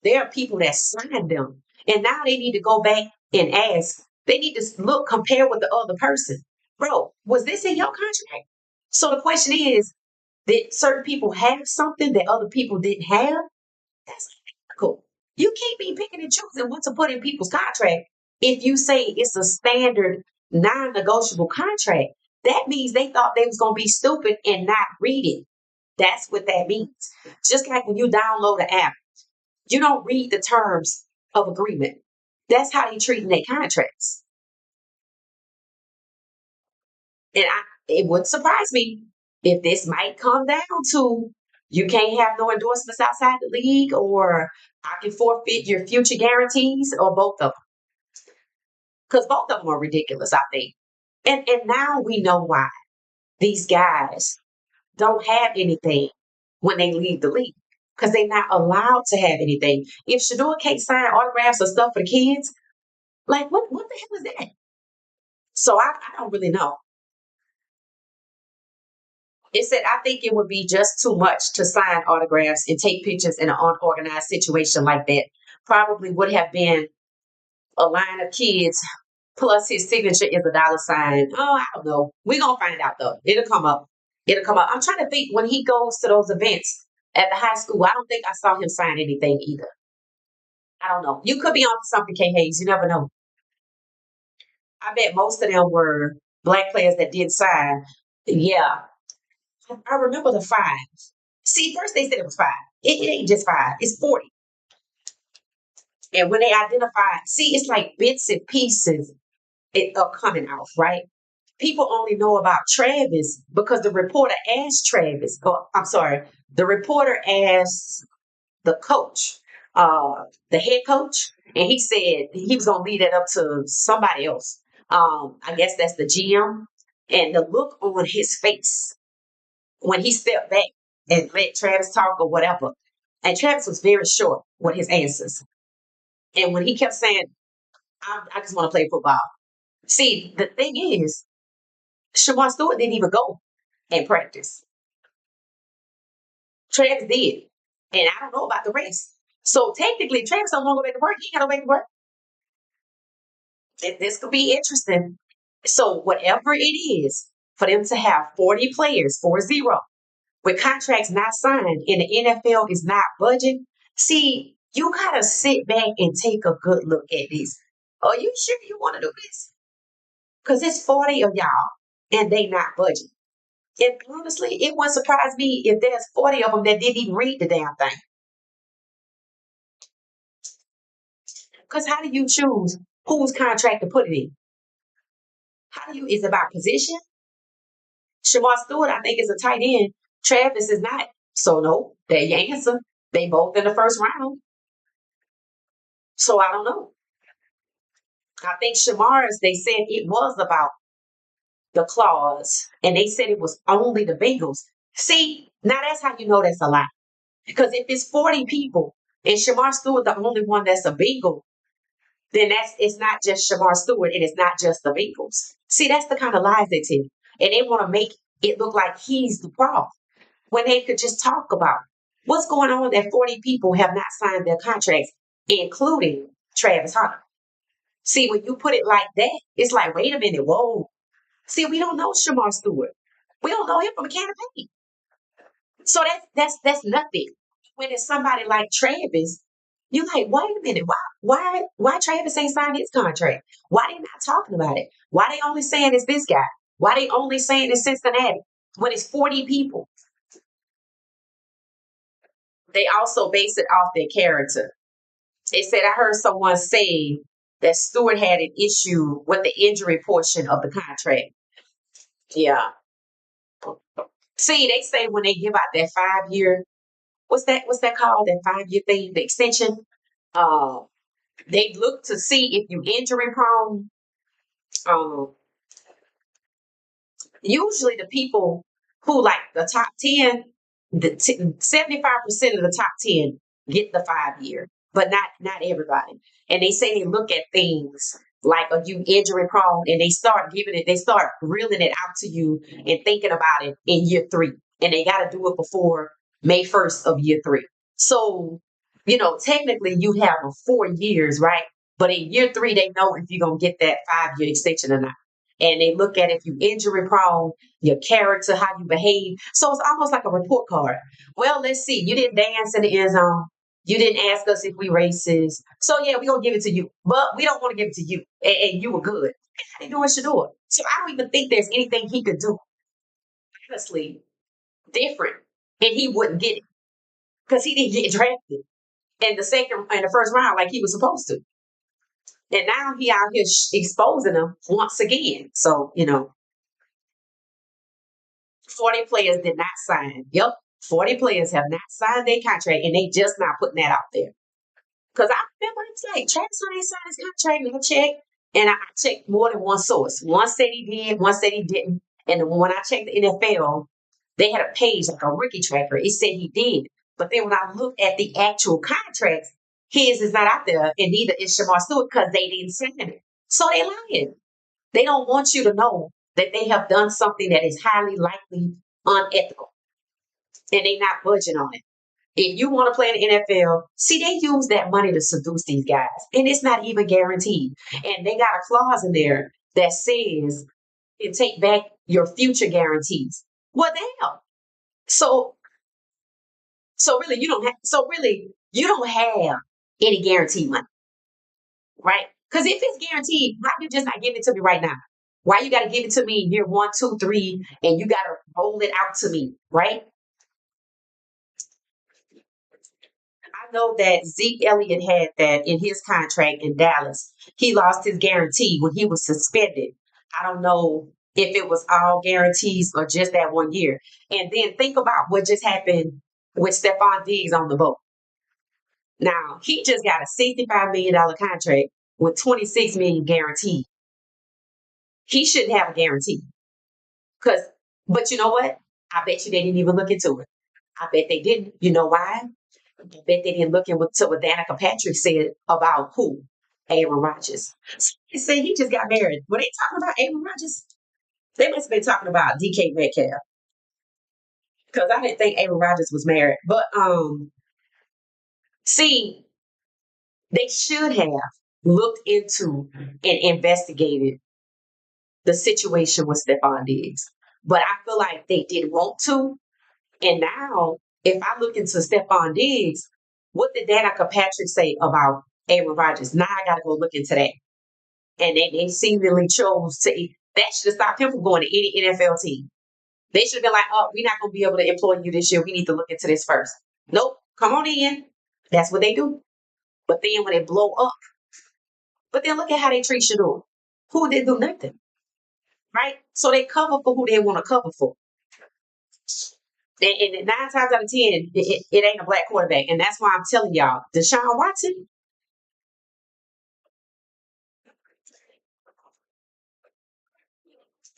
there are people that signed them. And now they need to go back and ask. They need to look, compare with the other person. Bro, was this in your contract? So the question is, did certain people have something that other people didn't have? That's ethical. You can't be picking and choosing what to put in people's contract. If you say it's a standard non-negotiable contract, that means they thought they was going to be stupid and not read it. That's what that means. Just like when you download an app, you don't read the terms of agreement. That's how they treat their contracts. And it wouldn't surprise me if this might come down to you can't have no endorsements outside the league, or I can forfeit your future guarantees, or both of them. Because both of them are ridiculous, I think. And now we know why these guys don't have anything when they leave the league. Because they're not allowed to have anything. If Shedeur can't sign autographs or stuff for the kids, like what the hell is that? So I don't really know. It said, I think it would be just too much to sign autographs and take pictures in an unorganized situation like that. probably would have been a line of kids plus his signature is a dollar sign. Oh, I don't know. We're gonna find out though. It'll come up. It'll come up. I'm trying to think when he goes to those events at the high school. I don't think I saw him sign anything either. I don't know. You could be on something, K Hayes. You never know. I bet most of them were black players that did sign. Yeah. I remember the five. See, first they said it was five. It ain't just five, it's 40. And when they identify, see, it's like bits and pieces are coming out, right? People only know about Travis because the reporter asked Travis, or I'm sorry, the reporter asked the coach, the head coach, and he said he was going to leave that up to somebody else. I guess that's the GM. And the look on his face when he stepped back and let Travis talk or whatever. And Travis was very short with his answers. And when he kept saying, I just want to play football. See, the thing is, Shamar Stewart didn't even go and practice. Travis did. And I don't know about the rest. So technically, Travis don't want to go back to work. He got to go back to work. This could be interesting. So whatever it is, for them to have 40 players, 40, with contracts not signed and the NFL is not budging, see, you got to sit back and take a good look at this. Are you sure you want to do this? Because it's 40 of y'all and they not budging. And honestly, it wouldn't surprise me if there's 40 of them that didn't even read the damn thing. Because how do you choose whose contract to put it in? How do you, is it about position? Shamar Stewart, I think, is a tight end. Travis is not. So no, they're your answer. They both in the first round. So I don't know. I think Shamar's, they said it was about the clause, and they said it was only the Bengals. See, now that's how you know that's a lie. Because if it's 40 people and Shamar Stewart the only one that's a Bengal, then it's not just Shamar Stewart and it's not just the Bengals. See, that's the kind of lies they tell. And they want to make it look like he's the problem when they could just talk about what's going on that 40 people have not signed their contracts, including Travis Hunter. See, when you put it like that, it's like, wait a minute, whoa. See, we don't know Shamar Stewart. We don't know him from a can of paint. So that's nothing. When it's somebody like Travis, you're like, wait a minute, why Travis ain't signed his contract? Why they not talking about it? Why they only saying it's this guy? Why they only saying it's Cincinnati when it's 40 people? They also base it off their character. They said I heard someone say that Stewart had an issue with the injury portion of the contract. Yeah. See, they say when they give out that 5 year, what's that called? That 5 year thing, the extension. Uh, they look to see if you injury prone. Um, Usually the people who like the top 10, 75% of the top 10 get the 5 year, but not everybody. And they say they look at things like are you injury prone and they start reeling it out to you and thinking about it in year three. And they got to do it before May 1st of year three. So, technically you have 4 years, right? But in year three, they know if you're going to get that 5 year extension or not. And they look at if you injury prone, your character, how you behave. So it's almost like a report card. Well, let's see. You didn't dance in the end zone. You didn't ask us if we racist. So yeah, we're gonna give it to you. But we don't want to give it to you. And you were good. They doing Shedeur. So I don't even think there's anything he could do, honestly, different. And he wouldn't get it. Because he didn't get drafted in the first round like he was supposed to. And now he out here exposing them once again. So, 40 players did not sign. Yep. 40 players have not signed their contract and they just not putting that out there. Because I remember it's like Travis Hunter ain't signed his contract and I checked. And I checked more than one source. One said he did, one said he didn't. And when I checked the NFL, they had a page like a rookie tracker. It said he did. But then when I looked at the actual contracts, his is not out there, and neither is Shamar Stewart because they didn't sign it. So they lying. They don't want you to know that they have done something that is highly likely unethical, and they not budging on it. If you want to play in the NFL, see, they use that money to seduce these guys, and it's not even guaranteed. And they got a clause in there that says you can take back your future guarantees. Well, damn. So, so really, you don't have any guaranteed money, right? Because if it's guaranteed, why you just not give it to me right now? Why you got to give it to me in year one, two, three, and you got to roll it out to me, right? I know that Zeke Elliott had that in his contract in Dallas. He lost his guarantee when he was suspended. I don't know if it was all guarantees or just that 1 year. And then think about what just happened with Stephon Diggs on the boat. Now, he just got a $65 million contract with 26 million guaranteed. He shouldn't have a guarantee. Cause but you know what? I bet you they didn't even look into it. I bet they didn't. You know why? I bet they didn't look into what Danica Patrick said about who? Aaron Rodgers. They say he just got married. Were they talking about Aaron Rodgers? They must have been talking about DK Metcalf. Because I didn't think Aaron Rodgers was married. But see, they should have looked into and investigated the situation with Stephon Diggs. But I feel like they didn't want to. And now, if I look into Stephon Diggs, what did Danica Patrick say about Aaron Rodgers? Now I got to go look into that. And they seemingly chose to, that should have stopped him from going to any NFL team. They should have been like, oh, we're not going to be able to employ you this year. We need to look into this first. Nope, come on in. That's what they do. But then when they blow up, but then look at how they treat Shedeur. Who didn't do nothing, right? So they cover for who they want to cover for. And 9 times out of 10, it ain't a black quarterback. And that's why I'm telling y'all, Deshaun Watson,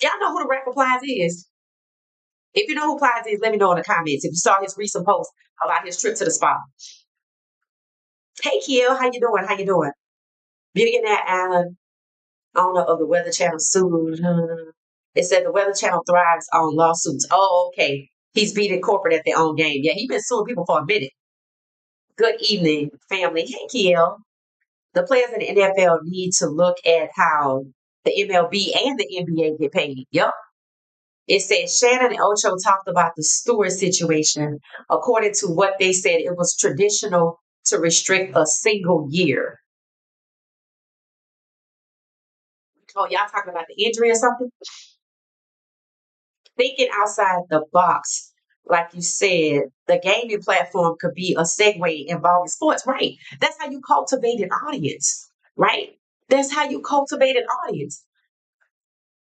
y'all know who the rapper Plies is. If you know who Plies is, let me know in the comments. If you saw his recent post about his trip to the spa. Hey, Kiel, how you doing? How you doing? Billionaire Allen, owner of the Weather Channel sued. It said the Weather Channel thrives on lawsuits. Oh, okay. He's beating corporate at their own game. Yeah, he's been suing people for a minute. Good evening, family. Hey, Kiel. The players in the NFL need to look at how the MLB and the NBA get paid. Yep. It says Shannon and Ocho talked about the Stewart situation. According to what they said, it was traditional to restrict a single year. Oh, y'all talking about the injury or something? Thinking outside the box, like you said, the gaming platform could be a segue involving sports, right? That's how you cultivate an audience, right? That's how you cultivate an audience.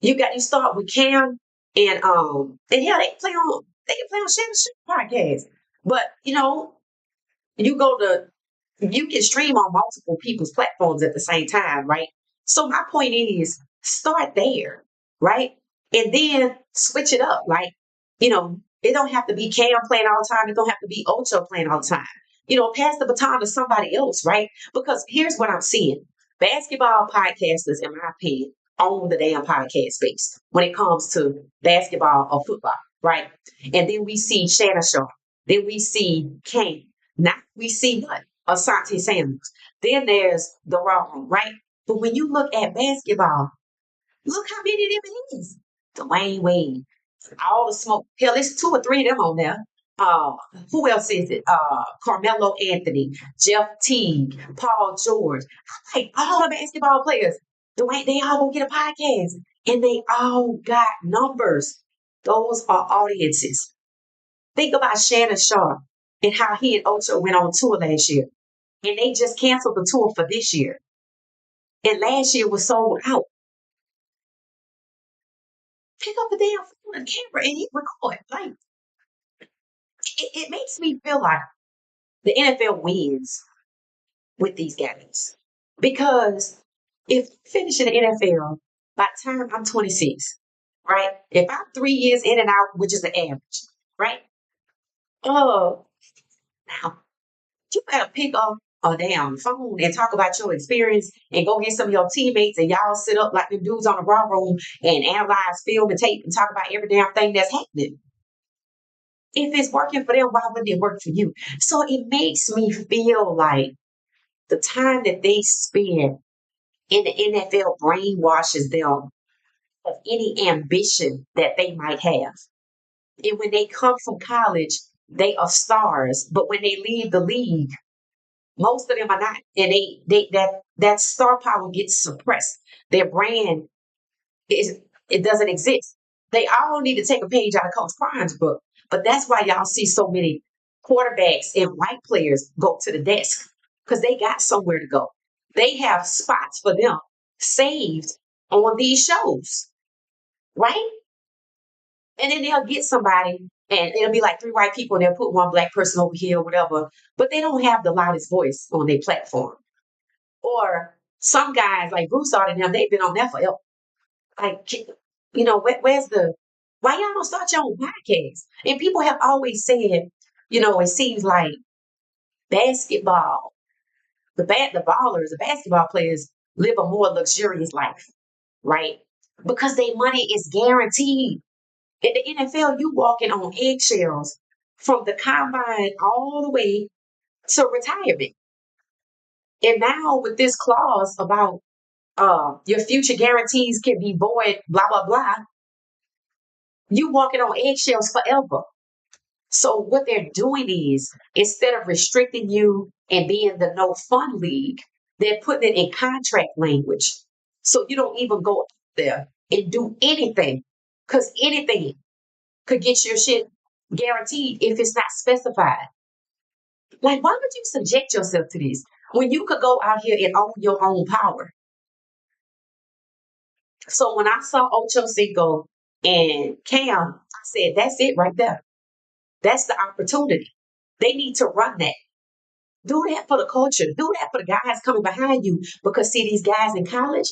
You start with Cam and yeah, they can play on Shannon podcast. But you you can stream on multiple people's platforms at the same time, right? So my point is start there, right? And then switch it up. Like, it don't have to be Cam playing all the time. It don't have to be Ocho playing all the time. Pass the baton to somebody else, right? Because here's what I'm seeing. Basketball podcasters, in my opinion, own the damn podcast space when it comes to basketball or football, right? And then we see Shannon Sharp. Then we see Kane. Now we see what? Asante Samuels. Then there's the wrong, right? But when you look at basketball, look how many of them it is. Dwayne Wade, all the smoke. Hell, it's two or three of them on there. Uh, who else is it? Carmelo Anthony, Jeff Teague, Paul George. Like all the basketball players, Dwayne, they all gonna get a podcast, and they all got numbers. Those are audiences. Think about Shannon Sharp and how he and Ocho went on tour last year, and they just canceled the tour for this year. And last year was sold out. Pick up a damn phone and camera and hit record. Like it makes me feel like the NFL wins with these games. Because if I finish in the NFL by the time I'm 26, right? If I'm 3 years in and out, which is the average, right? Oh, now you better pick up a damn phone and talk about your experience and go get some of your teammates and y'all sit up like the dudes on the raw room and analyze film and tape and talk about every damn thing that's happening. If it's working for them, why wouldn't it work for you? So it makes me feel like the time that they spend in the NFL brainwashes them of any ambition that they might have. And when they come from college, they are stars. But when they leave the league, most of them are not. And they that star power gets suppressed. Their brand is it doesn't exist. They all need to take a page out of Coach Prime's book. But that's why y'all see so many quarterbacks and white players go to the desk because they got somewhere to go. They have spots for them saved on these shows, right? And then they'll get somebody and it'll be like three white people and they'll put one black person over here or whatever, but they don't have the loudest voice on their platform. Or some guys like Bruce and them, they've been on there forever. Like, where's why y'all don't start your own podcast? And people have always said, it seems like basketball, the ballers, the basketball players live a more luxurious life, right? Because their money is guaranteed. In the NFL, you walking on eggshells from the combine all the way to retirement. And now with this clause about your future guarantees can be void, blah blah blah, you walking on eggshells forever. So what they're doing is instead of restricting you and being the no fun league, they're putting it in contract language. So you don't even go up there and do anything. Because anything could get your shit guaranteed if it's not specified. Like, why would you subject yourself to this when you could go out here and own your own power? So when I saw Ocho Cinco and Cam, I said, that's it right there. That's the opportunity. They need to run that. Do that for the culture. Do that for the guys coming behind you. Because see, these guys in college,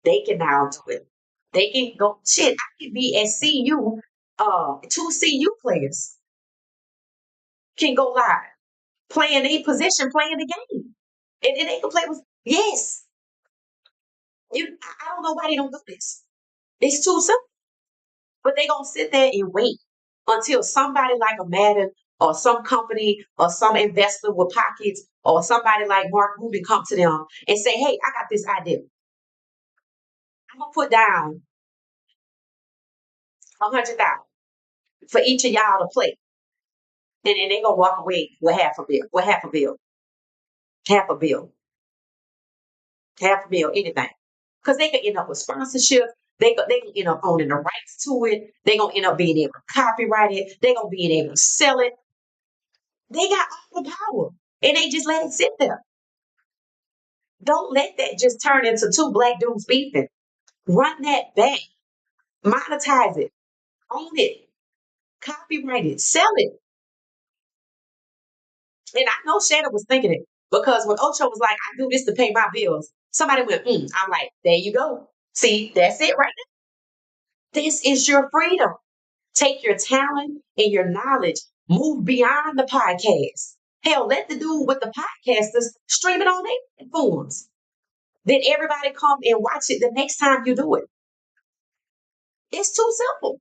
they can now do it. They can go, shit, I can be at CU, two CU players can go live, playing a position, playing the game. And they can play with, yes. I don't know why they don't do this. It's too simple. But they gonna sit there and wait until somebody like a Madden or some company or some investor with pockets or somebody like Mark Rubin come to them and say, hey, I got this idea. I'm gonna put down 100,000 for each of y'all to play. And then they gonna walk away with half a bill, half a bill, half a bill, anything. Because they could end up with sponsorship. They can end up owning the rights to it. They're gonna end up being able to copyright it. They're gonna be able to sell it. They got all the power. And they just let it sit there. Don't let that just turn into two black dudes beefing. Run that back. Monetize it. Own it. Copyright it. Sell it. And I know Shannon was thinking it because when Ocho was like, I do this to pay my bills, somebody went, I'm like, there you go. See, that's it right now. This is your freedom. Take your talent and your knowledge, move beyond the podcast. Hell, let the dude with the podcasters stream it on their platforms. Then everybody come and watch it the next time you do it. It's too simple.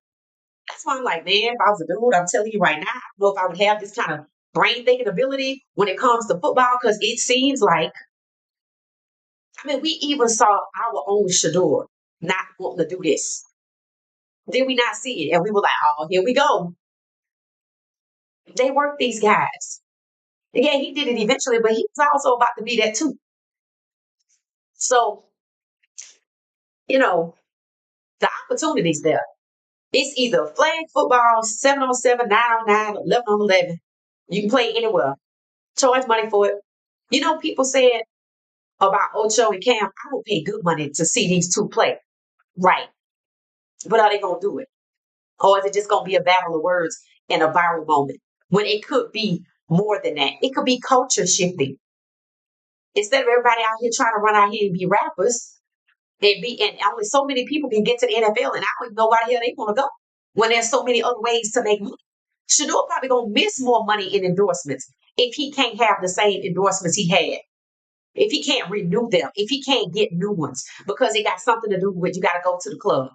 That's why I'm like, man, if I was a dude, I'm telling you right now, I don't know if I would have this kind of brain thinking ability when it comes to football, because it seems like, we even saw our own Shedeur not wanting to do this. Did we not see it? And we were like, oh, here we go. They work these guys. Yeah, he did it eventually, but he's also about to be that too. So, the opportunity's there. It's either flag football, 7-on-7, 9-on-9, 11-on-11. You can play anywhere. Charge money for it. People said about Ocho and Cam, I will pay good money to see these two play. Right. But are they going to do it? Or is it just going to be a battle of words and a viral moment when it could be more than that? It could be culture shifting. Instead of everybody out here trying to run out here and be rappers and only so many people can get to the NFL and I don't even know why the hell they want to go when there's so many other ways to make money. Shedeur probably going to miss more money in endorsements if he can't have the same endorsements he had. If he can't renew them, if he can't get new ones because it got something to do with you got to go to the club.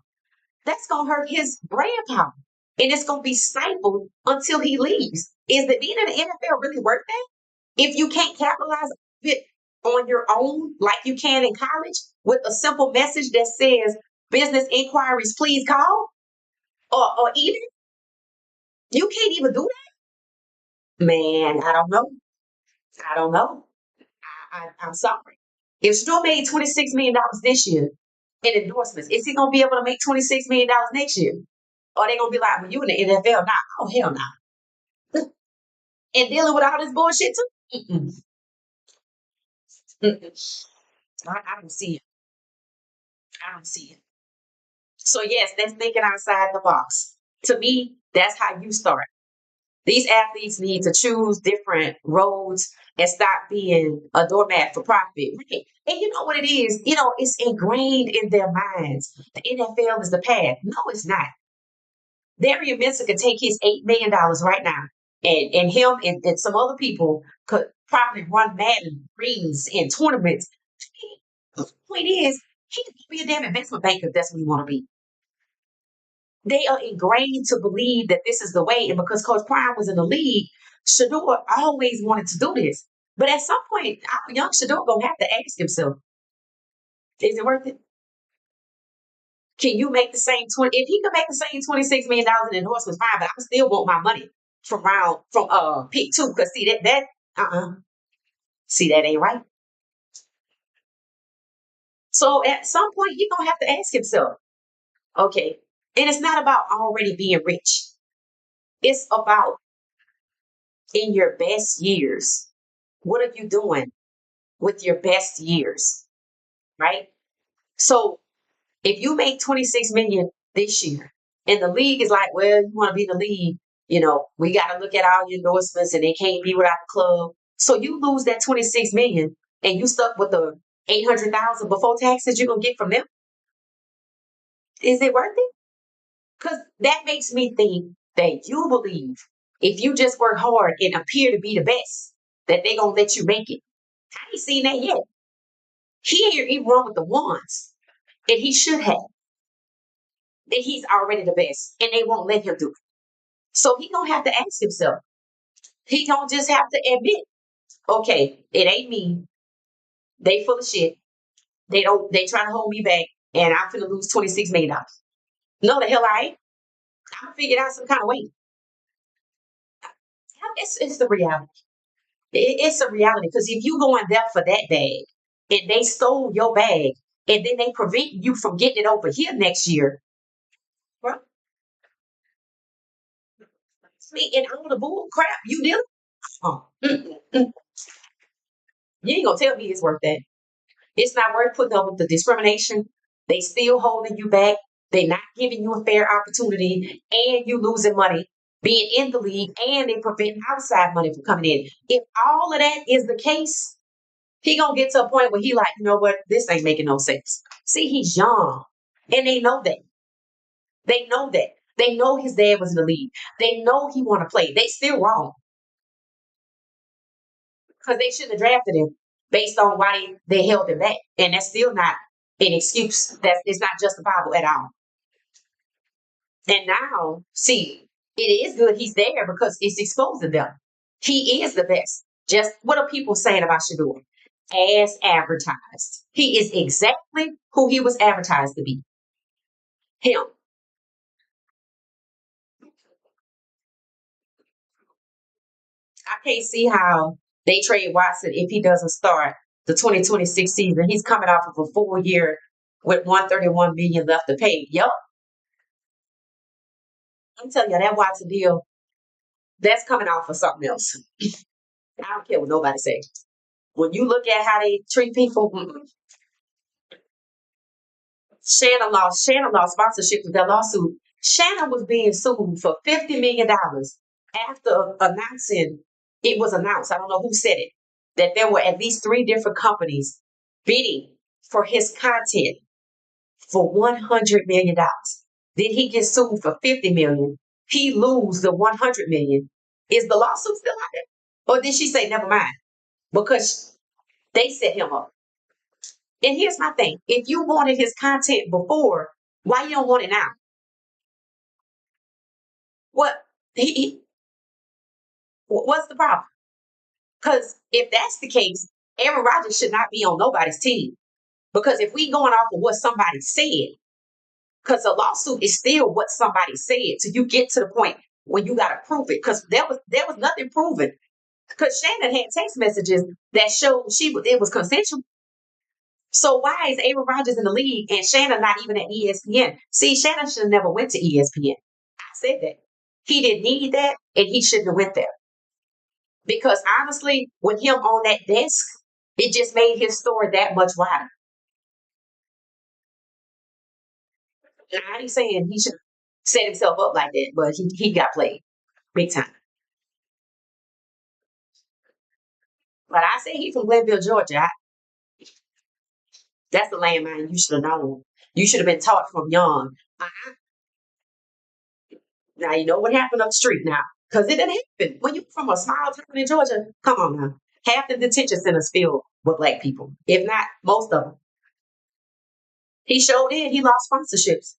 That's going to hurt his brand power. and it's going to be stifled until he leaves. Is the being in the NFL really worth that? If you can't capitalize it on your own like you can in college with a simple message that says business inquiries, please call, or even you can't even do that, man. I don't know. I don't know. I'm sorry. If Shedeur made $26 million this year in endorsements, is he gonna be able to make $26 million next year? Or they gonna be like, well, you in the NFL? Nah, oh hell no. And dealing with all this bullshit too. Mm-mm, mm-mm. I don't see it. I don't see it. So yes, that's thinking outside the box. To me, that's how you start. These athletes need to choose different roads and stop being a doormat for profit. Right. And you know what it is? It's ingrained in their minds. The NFL is the path. No, it's not. Darian Minster could take his $8 million right now, and him and some other people could probably run Madden rings in tournaments. The point is, he can be a damn investment banker if that's what you want to be. They are ingrained to believe that this is the way. And because Coach Prime was in the league, Shedeur always wanted to do this. But at some point, our young Shedeur gonna have to ask himself, is it worth it? Can you make the same 20? If he can make the same $26 million in endorsements, fine, but I still want my money from pick two. Cause see that see that ain't right. So at some point he gonna have to ask himself, okay, and it's not about already being rich. It's about in your best years. What are you doing with your best years? Right? So if you make 26 million this year and the league is like, well, you want to be in the league, we got to look at all your endorsements and they can't be without the club. So you lose that 26 million and you stuck with the 800,000 before taxes you're going to get from them. Is it worth it? Because that makes me think that you believe if you just work hard and appear to be the best, that they're going to let you make it. I ain't seen that yet. He run with the ones, and he should have. That he's already the best, and they won't let him do it. So he gonna have to ask himself. He don't just have to admit, okay, it ain't me. They full of shit. They don't. They trying to hold me back, and I'm finna lose $26 million. No, the hell I ain't. I'm gonna figure it out some kind of way. It's the reality. It's a reality because if you going there for that bag, and they stole your bag, and then they prevent you from getting it over here next year, bro. Me and all the bull crap you dealing. Oh, you ain't gonna tell me it's worth that. It's not worth putting up with the discrimination. They still holding you back. They not giving you a fair opportunity, and you losing money being in the league, and they prevent outside money from coming in. If all of that is the case, he gonna get to a point where he like, you know what, this ain't making no sense. See, he's young, and they know that. They know that. They know his dad was in the league. They know he want to play. They still wrong because they shouldn't have drafted him based on why they held him back. And that's still not an excuse. That's it's not justifiable at all. And now, see, it is good he's there because it's exposing them. He is the best. Just what are people saying about Shedeur? As advertised. He is exactly who he was advertised to be. Him. I can't see how they trade Watson if he doesn't start the 2026 season. He's coming off of a full year with 131 million left to pay. Yup. I'm telling you, that Watson deal, that's coming out for something else. I don't care what nobody says. When you look at how they treat people, Shannon lost sponsorship with that lawsuit. Shannon was being sued for $50 million after announcing it was announced. I don't know who said it, that there were at least three different companies bidding for his content for $100 million. Did he get sued for 50 million? He lose the 100 million. Is the lawsuit still out there? Or did she say never mind? Because they set him up. And here's my thing. If you wanted his content before, why you don't want it now? he what's the problem? Because if that's the case, Aaron Rodgers should not be on nobody's team. Because if we going off of what somebody said, because a lawsuit is still what somebody said, so you get to the point when you got to prove it. Because there was nothing proven. Because Shannon had text messages that showed it was consensual. So why is Aaron Rodgers in the league and Shannon not even at ESPN? See, Shannon should have never went to ESPN. I said that. He didn't need that, and he shouldn't have went there. Because honestly, with him on that desk, it just made his story that much wider. And I ain't saying he should set himself up like that, but he got played big time. But I say he from Glenville, Georgia. That's the landmine you should have known. You should have been taught from young. Now you know what happened up the street now. Because it didn't happen. When you from a small town in Georgia, come on now. Half the detention centers filled with black people. If not most of them. He showed in, he lost sponsorships.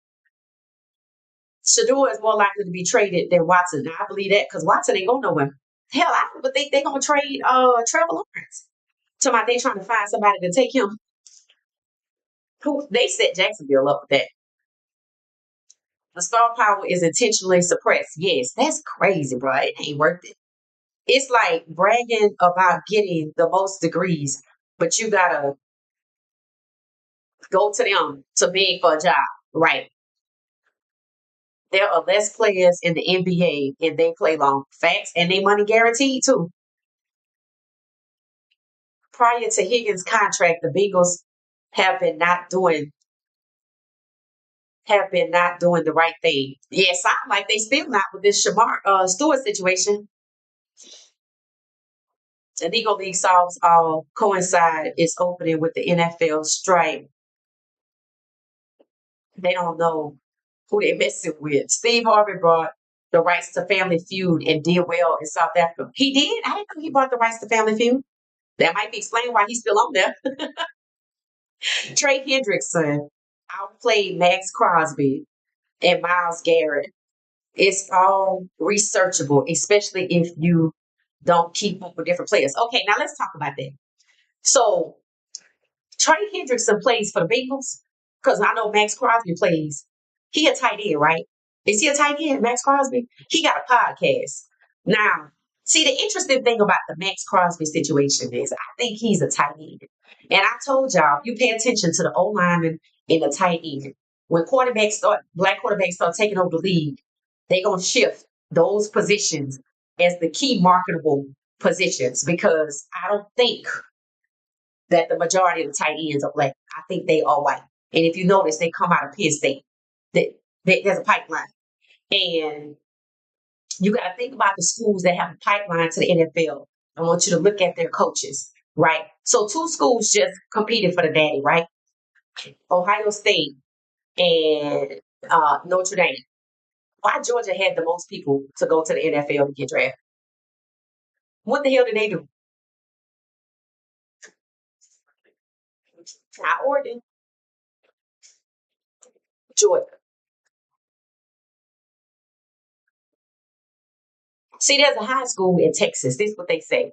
Shedeur is more likely to be traded than Watson. Now, I believe that because Watson ain't going nowhere. Hell, I don't think they're going to trade Trevor Lawrence. Somebody they trying to find somebody to take him. Who they set Jacksonville up with that. The star power is intentionally suppressed. Yes, that's crazy, bro. It ain't worth it. It's like bragging about getting the most degrees, but you gotta go to them to beg for a job, right? There are less players in the NBA and they play long. Facts and they money guaranteed too. Prior to Higgins' contract, the Bengals have been not doing the right thing. Yeah, it sounds like they still not with this Shamar Stewart situation. The Negro League solves all coincide its opening with the NFL strike. They don't know who they're messing with. Steve Harvey brought the rights to Family Feud and did well in South Africa. He did? I didn't know he brought the rights to Family Feud. That might be explaining why he's still on there. Trey Hendrickson outplayed Max Crosby and Miles Garrett. It's all researchable, especially if you don't keep up with different players. Okay, now let's talk about that. So Trey Hendrickson plays for the Bengals because I know Max Crosby plays. He a tight end, right? Is he a tight end, Max Crosby? He got a podcast. Now, see, the interesting thing about the Max Crosby situation is I think he's a tight end. And I told y'all, you pay attention to the O lineman and the tight end. When black quarterbacks start taking over the league, they're going to shift those positions as the key marketable positions because I don't think that the majority of the tight ends are black. I think they are white. And if you notice, they come out of Penn State. There's a pipeline. And you got to think about the schools that have a pipeline to the NFL. I want you to look at their coaches, right? So two schools just competed for the daddy, right? Ohio State and Notre Dame. Why Georgia had the most people to go to the NFL to get drafted? What the hell did they do? Not Oregon, Georgia. See, there's a high school in Texas. This is what they say.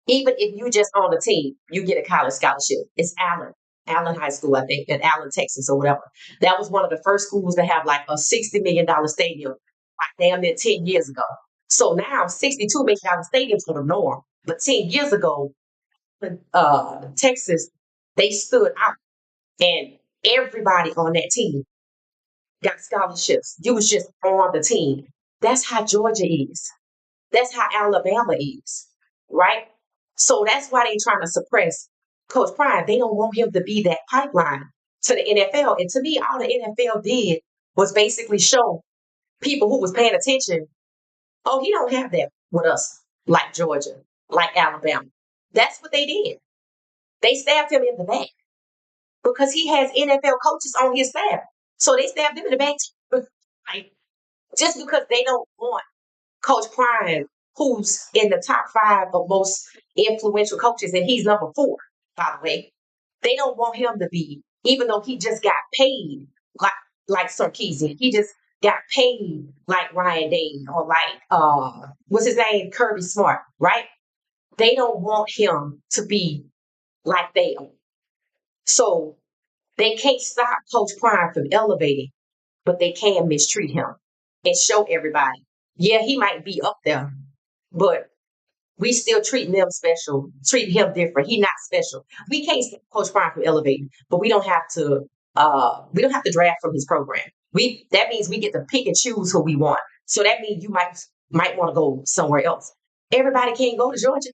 Even if you just on the team, you get a college scholarship. It's Allen High School, I think, in Allen, Texas, or whatever. That was one of the first schools to have like a $60 million stadium, like damn near 10 years ago. So now $62 million stadiums are the norm. But 10 years ago, Texas, they stood out, and everybody on that team got scholarships. You was just on the team. That's how Georgia is. That's how Alabama is, right? So that's why they're trying to suppress Coach Prime. They don't want him to be that pipeline to the NFL. And to me, all the NFL did was basically show people who was paying attention, oh, he don't have that with us, like Georgia, like Alabama. That's what they did. They stabbed him in the back because he has NFL coaches on his staff. So they stabbed him in the back. Like, just because they don't want Coach Prime, who's in the top 5 of most influential coaches, and he's number 4, by the way. They don't want him to be, even though he just got paid like Sarkeesian. got paid like Ryan Day or like what's his name, Kirby Smart, right? They don't want him to be like they are. So they can't stop Coach Prime from elevating, but they can mistreat him and show everybody. Yeah, he might be up there, but we still treating them special, treating him different. He not special. We can't stop Coach Prime from elevating, but we don't have to draft from his program. We that means we get to pick and choose who we want. So that means you might want to go somewhere else. Everybody can't go to Georgia.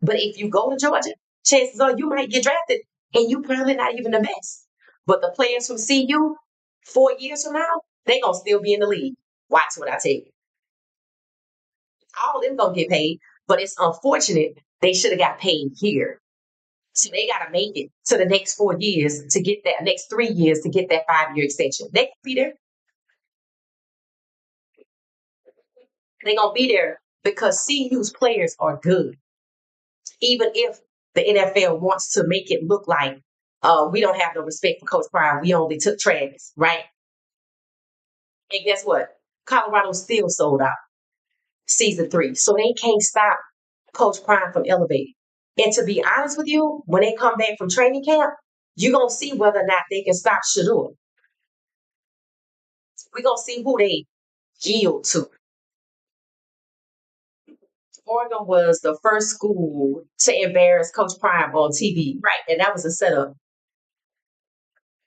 But if you go to Georgia, chances are you might get drafted and you probably not even the best. But the players from CU 4 years from now, they gonna still be in the league. Watch what I tell you. All of them gonna get paid, but it's unfortunate they should have got paid here. So they gotta make it to the next 4 years to get that next 3 years to get that 5 year extension. They gonna be there. They gonna be there because CU's players are good. Even if the NFL wants to make it look like we don't have no respect for Coach Prime, we only took Travis, right? And guess what? Colorado still sold out season 3. So they can't stop Coach Prime from elevating. And to be honest with you, when they come back from training camp, you're going to see whether or not they can stop Shedeur. We're going to see who they yield to. Oregon was the first school to embarrass Coach Prime on TV, right? And that was a setup.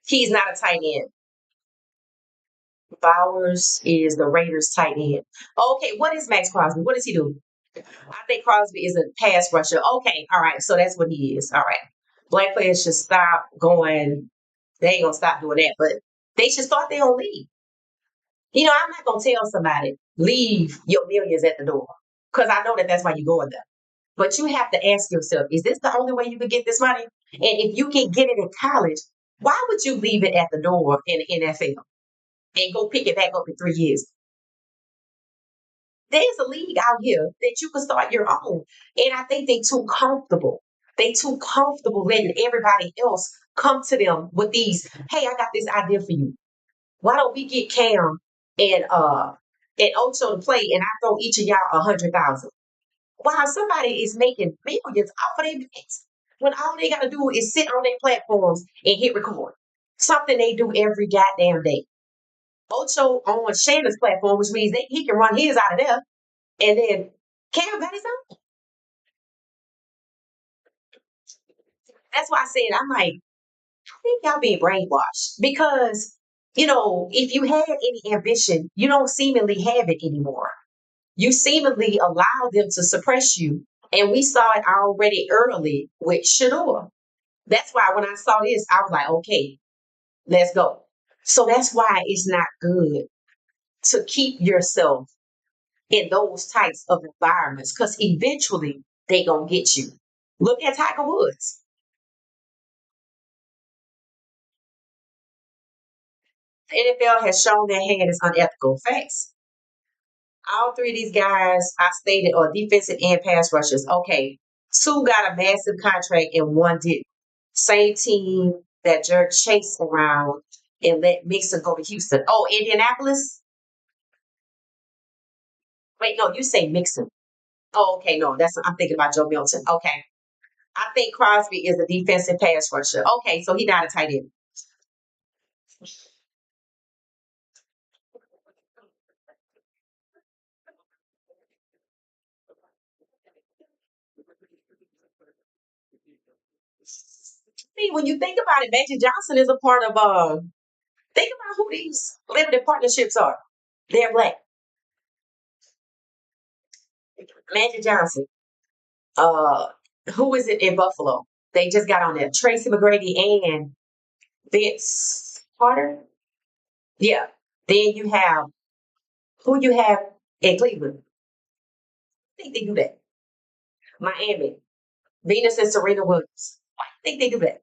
He's not a tight end. Bowers is the Raiders tight end. Okay, what is Max Crosby? What does he do? I think Crosby is a pass rusher. Okay, all right. So that's what he is. All right. Black players should stop going. They ain't gonna stop doing that, but they should start their own league. You know, I'm not gonna tell somebody leave your millions at the door because I know that that's why you're going there. But you have to ask yourself: is this the only way you can get this money? And if you can get it in college, why would you leave it at the door in the NFL and go pick it back up in 3 years? There's a league out here that you can start your own. And I think they too comfortable. They too comfortable letting everybody else come to them with these, hey, I got this idea for you. Why don't we get Cam and Ocho to play and I throw each of y'all 100,000? While somebody is making millions off of their backs when all they gotta do is sit on their platforms and hit record. Something they do every goddamn day. Ocho on Shanda's platform, which means he can run his out of there. And then Cam got his own. That's why I said I'm like, I think y'all being brainwashed because if you had any ambition, you don't seemingly have it anymore. You seemingly allow them to suppress you, and we saw it already early with Shedeur. That's why when I saw this, I was like, okay, let's go. So that's why it's not good to keep yourself in those types of environments because eventually they gonna get you. Look at Tiger Woods. The NFL has shown their hand is unethical. Facts. All three of these guys I stated are defensive and pass rushers. Okay, two got a massive contract and one didn't. Same team that jerked Chase around and let Mixon go to Houston. Oh, Indianapolis? Wait, no, you say Mixon. Oh, okay, no, I'm thinking about Joe Milton. Okay. I think Crosby is a defensive pass rusher. Okay, so he not a tight end. See, when you think about it, Magic Johnson is a part of think about who these limited partnerships are. They're black. Magic Johnson. Uh, who is it in Buffalo? They just got on there. Tracy McGrady and Vince Carter. Yeah. Then you have who you have in Cleveland. I think they do that. Miami. Venus and Serena Williams. I think they do that.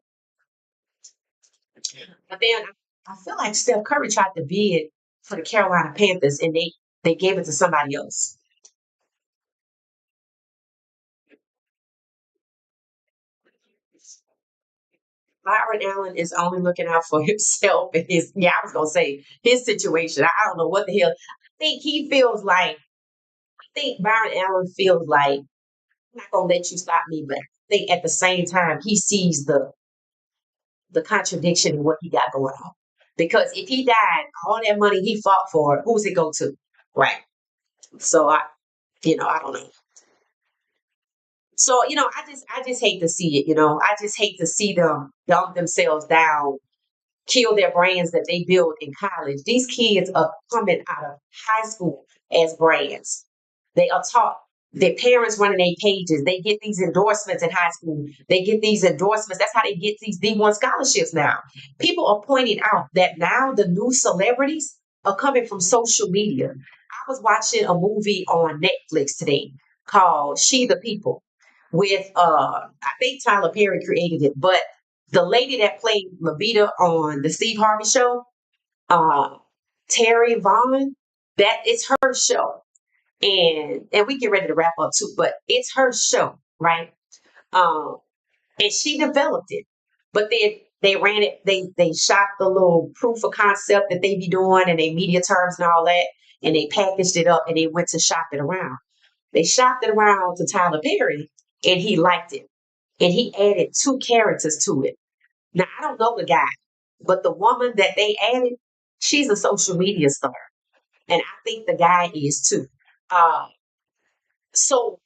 But then I feel like Steph Curry tried to bid for the Carolina Panthers and they gave it to somebody else. Byron Allen is only looking out for himself and his, yeah, I was going to say his situation. I don't know what the hell. I think he feels like, I think Byron Allen feels like, I'm not going to let you stop me, but I think at the same time, he sees the contradiction in what he got going on. Because if he died, all that money he fought for, who's it go to? Right. So I don't know. So, I just hate to see it. I just hate to see them dumb themselves down, kill their brands that they build in college. These kids are coming out of high school as brands. They are taught, their parents running their pages. They get these endorsements in high school. They get these endorsements. That's how they get these D1 scholarships now. People are pointing out that now the new celebrities are coming from social media. I was watching a movie on Netflix today called She the People with I think Tyler Perry created it, but the lady that played Levita on the Steve Harvey show, uh, Terry Vaughn, that it's her show, and we get ready to wrap up too, but it's her show, right? Um, and she developed it, but then they ran it. They shot the little proof of concept that they be doing, and they media terms and all that, and they packaged it up, and they went to shop it around. They shopped it around to Tyler Perry, and he liked it, and he added two characters to it. Now, I don't know the guy, but the woman that they added, she's a social media star. And I think the guy is too. Uh, so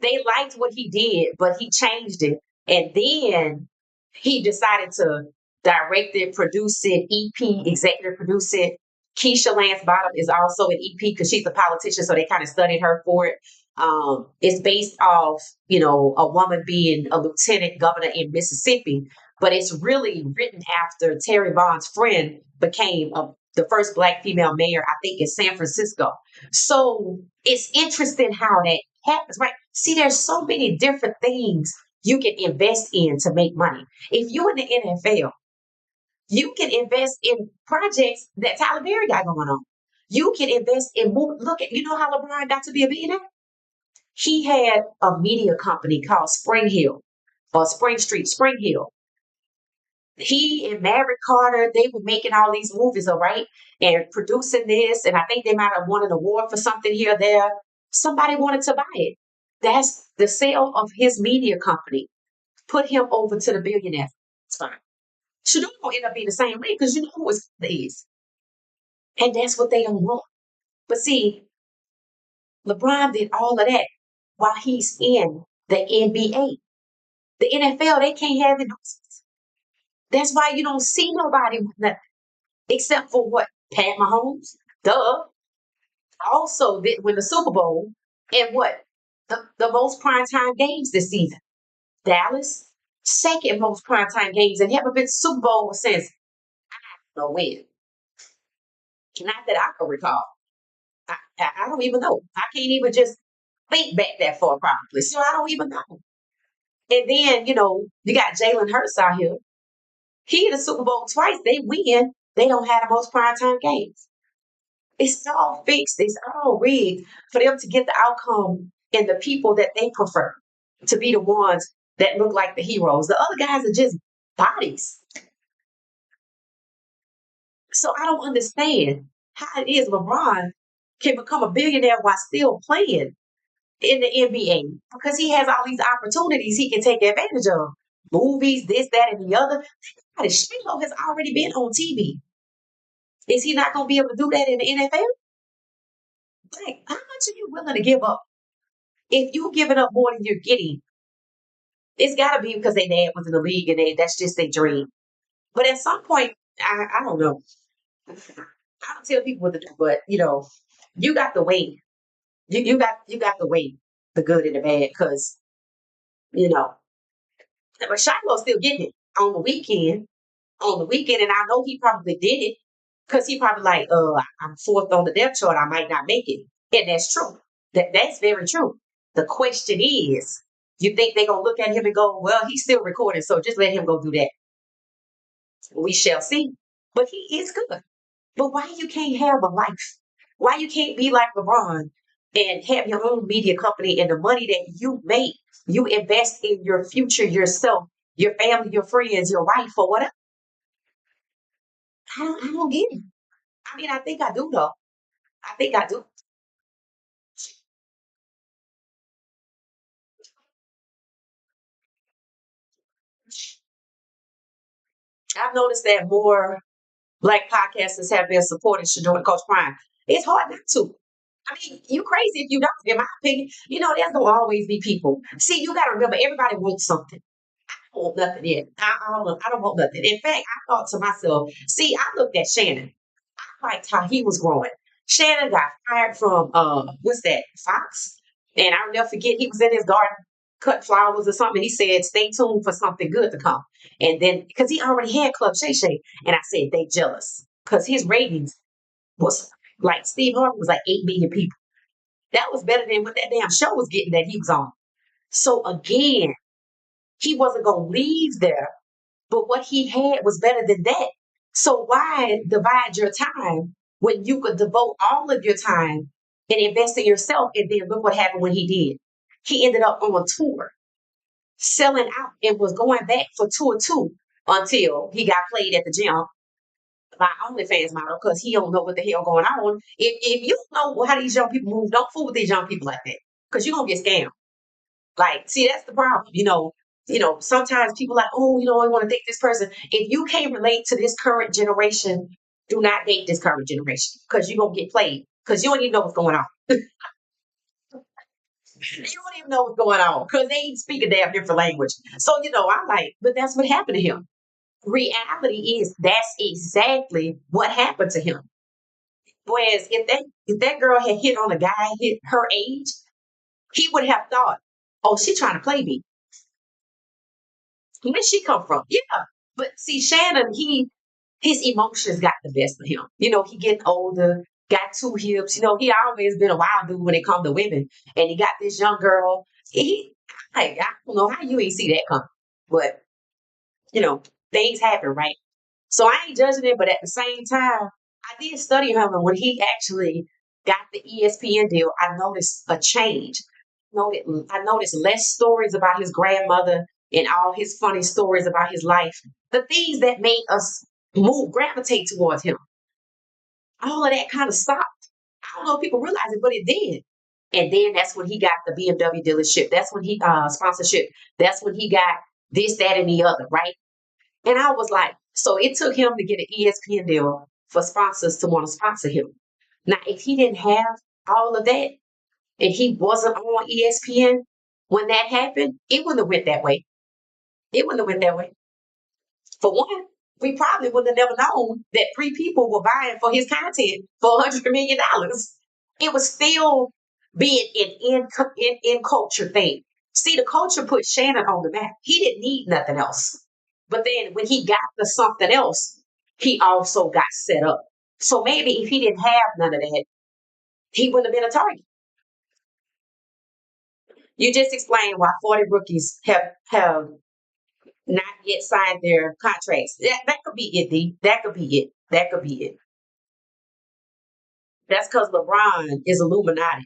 they liked what he did, but he changed it. And then he decided to direct it, produce it, EP, executive produce it. Keisha Lance Bottom is also an EP because she's a politician, so they kind of studied her for it. It's based off, a woman being a lieutenant governor in Mississippi, but it's really written after Terry Vaughn's friend became the first Black female mayor, I think, in San Francisco. So it's interesting how that happens, right? See, there's so many different things you can invest in to make money. If you're in the NFL, you can invest in projects that Tyler Perry got going on. You can invest in look at how LeBron got to be a billionaire. He had a media company called Spring Hill or Spring Street, Spring Hill. He and Maverick Carter, they were making all these movies, all right, and producing this. And I think they might have won an award for something here or there. Somebody wanted to buy it. That's the sale of his media company. Put him over to the billionaire. It's fine. Shedeur gonna end up being the same way because you know who his father is. And that's what they don't want. But see, LeBron did all of that while he's in the NBA. The NFL, they can't have endorsements. That's why you don't see nobody with nothing. Except for what? Pat Mahomes. Duh. Also did win the Super Bowl and what? The most primetime games this season. Dallas, second most primetime games and haven't been Super Bowl since no when. Not that I can recall. I don't even know. I can't even just think back that far probably. So I don't even know. And then, you got Jalen Hurts out here. He in the Super Bowl twice. They win. They don't have the most primetime games. It's all fixed. It's all rigged for them to get the outcome and the people that they prefer to be the ones that look like the heroes. The other guys are just bodies. So I don't understand how it is LeBron can become a billionaire while still playing in the NBA because he has all these opportunities he can take advantage of. Movies, this, that, and the other. Shiloh has already been on TV. Is he not going to be able to do that in the NFL? Like, how much are you willing to give up? If you're giving up more than you're getting, it's got to be because their dad was in the league and that's just their dream. But at some point, I don't know. I don't tell people what to do, but you got the way. You got the way, the good and the bad, because you know. But Shiloh's still getting it on the weekend. On the weekend, and I know he probably did it because he probably like, I'm fourth on the depth chart. I might not make it, and that's true. That's very true. The question is, you think they're gonna look at him and go, well, he's still recording, so just let him go do that. We shall see. But he is good. But why you can't have a life? Why you can't be like LeBron and have your own media company and the money that you make, you invest in your future yourself your family, your friends, your wife, or whatever. I don't get it. I mean, I think I do though. I think I do. I've noticed that more Black podcasters have been supporting Shedeur and Coach Prime. It's hard not to. I mean, you crazy if you don't, in my opinion. There's gonna always be people. See, you gotta remember everybody wants something. I don't want nothing yet. I don't want nothing. In fact, I thought to myself, see, I looked at Shannon. I liked how he was growing. Shannon got fired from what's that, Fox? And I'll never forget he was in his garden cut flowers or something. He said, stay tuned for something good to come. And then because he already had Club Shay Shay, and I said they jealous. Because his ratings was like Steve Harvey was like 8 million people. That was better than what that damn show was getting that he was on. So again, he wasn't gonna leave there, but what he had was better than that. So why divide your time when you could devote all of your time and invest in yourself? And then look what happened when he did. He ended up on tour, selling out, and was going back for tour two until he got played at the gym by OnlyFans model because he don't know what the hell going on. If you don't know how these young people move, don't fool with these young people like that because you're gonna get scammed. Like, see, that's the problem. Sometimes people like, oh, I want to date this person. If you can't relate to this current generation, do not date this current generation because you're gonna get played because you don't even know what's going on. You don't even know what's going on because they speak a damn different language. So, I'm like, but that's what happened to him. Reality is that's exactly what happened to him. Whereas if that girl had hit on a guy hit her age, he would have thought, oh, she trying to play me. Where she come from? Yeah. But see, Shannon, his emotions got the best of him. He getting older, got two hips. He always been a wild dude when it come to women. And he got this young girl. I don't know how you ain't see that come. But, things happen, right? So I ain't judging it, but at the same time, I did study him, and when he actually got the ESPN deal, I noticed a change. I noticed less stories about his grandmother and all his funny stories about his life. The things that made us gravitate towards him. All of that kind of stopped. I don't know if people realize it, but it did. And then that's when he got the BMW dealership. That's when he sponsorship. That's when he got this, that, and the other, right? And I was like, so it took him to get an ESPN deal for sponsors to want to sponsor him. Now, if he didn't have all of that and he wasn't on ESPN when that happened, it wouldn't have went that way. It wouldn't have went that way. For one, we probably would have never known that three people were buying for his content for $100 million. It was still being in culture thing. See, the culture put Shannon on the map. He didn't need nothing else. But then when he got to something else, he also got set up. So maybe if he didn't have none of that, he wouldn't have been a target. You just explained why 40 rookies have not yet signed their contracts. That could be it, D. That could be it. That could be it. That's because LeBron is Illuminati.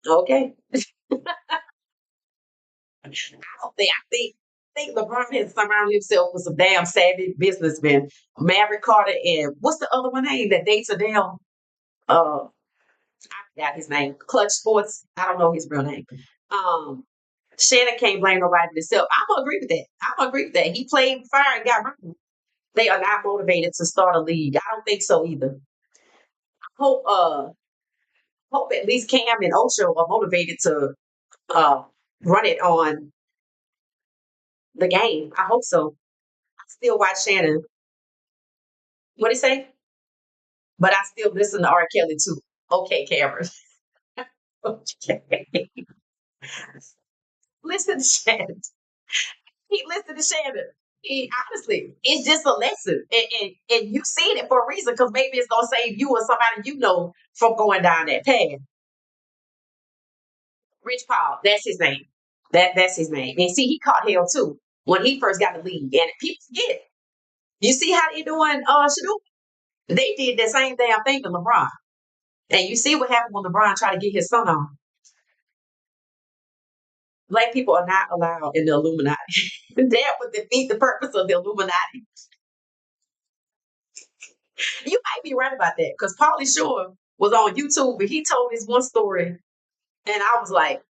Okay. I think LeBron has surrounded himself with some damn savvy businessmen. Maverick Carter and what's the other one name that dates Adele? I forgot his name. Clutch Sports. I don't know his real name. Um, Shannon can't blame nobody but himself. I'm gonna agree with that. I'm gonna agree with that. He played fire and got burned. They are not motivated to start a league. I don't think so either. Hope hope at least Cam and Ocho are motivated to uh run it on the game. I hope so. I still watch Shannon. What do you say? But I still listen to R. Kelly too. Okay, Cameron. Okay. Listen to Shannon. He listened to Shannon. Honestly, it's just a lesson. And you seen it for a reason because maybe it's gonna save you or somebody you know from going down that path. Rich Paul, that's his name. That's his name. And see, he caught hell too when he first got the league. And people forget. You see how they doing Shador? They did the same damn thing to LeBron. And you see what happened when LeBron tried to get his son on. Black people are not allowed in the Illuminati. That would defeat the purpose of the Illuminati. You might be right about that because Pauly Shore was on YouTube and he told this one story, and I was like,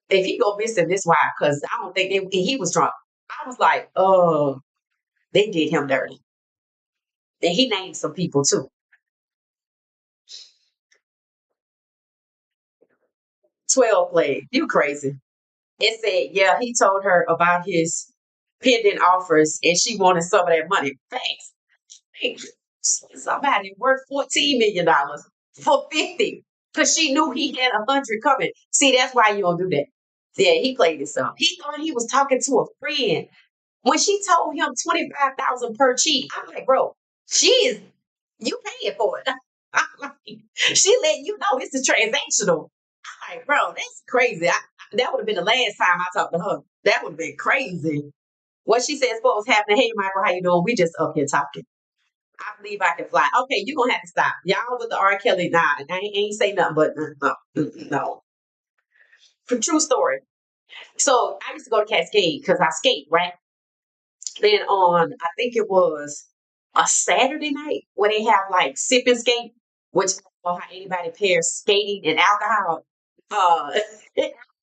if he go missing, this why? Because I don't think he was drunk. I was like, oh, they did him dirty, and he named some people too. 12 played. You crazy? It said, yeah, he told her about his pending offers, and she wanted some of that money. Thanks. Thanks. Somebody worth $14 million for 50 because she knew he had 100 coming. See, that's why you don't do that. Yeah, he played himself. He thought he was talking to a friend. When she told him 25,000 per cheek, I'm like, bro, she is you paying for it. I'm like, she letting you know this is transactional. I'm like, bro, that's crazy. That would have been the last time I talked to her. That would have been crazy. What she said supposed to happen. Hey, Michael, how you doing? We just up here talking. I believe I can fly. Okay, you're gonna have to stop. Y'all with the R. Kelly, nah, I ain't say nothing but no, no. For true story. So I used to go to Cascade because I skate, right? Then on, I think it was a Saturday night where they have like sip and skate, which I don't know how anybody pairs skating and alcohol. Uh,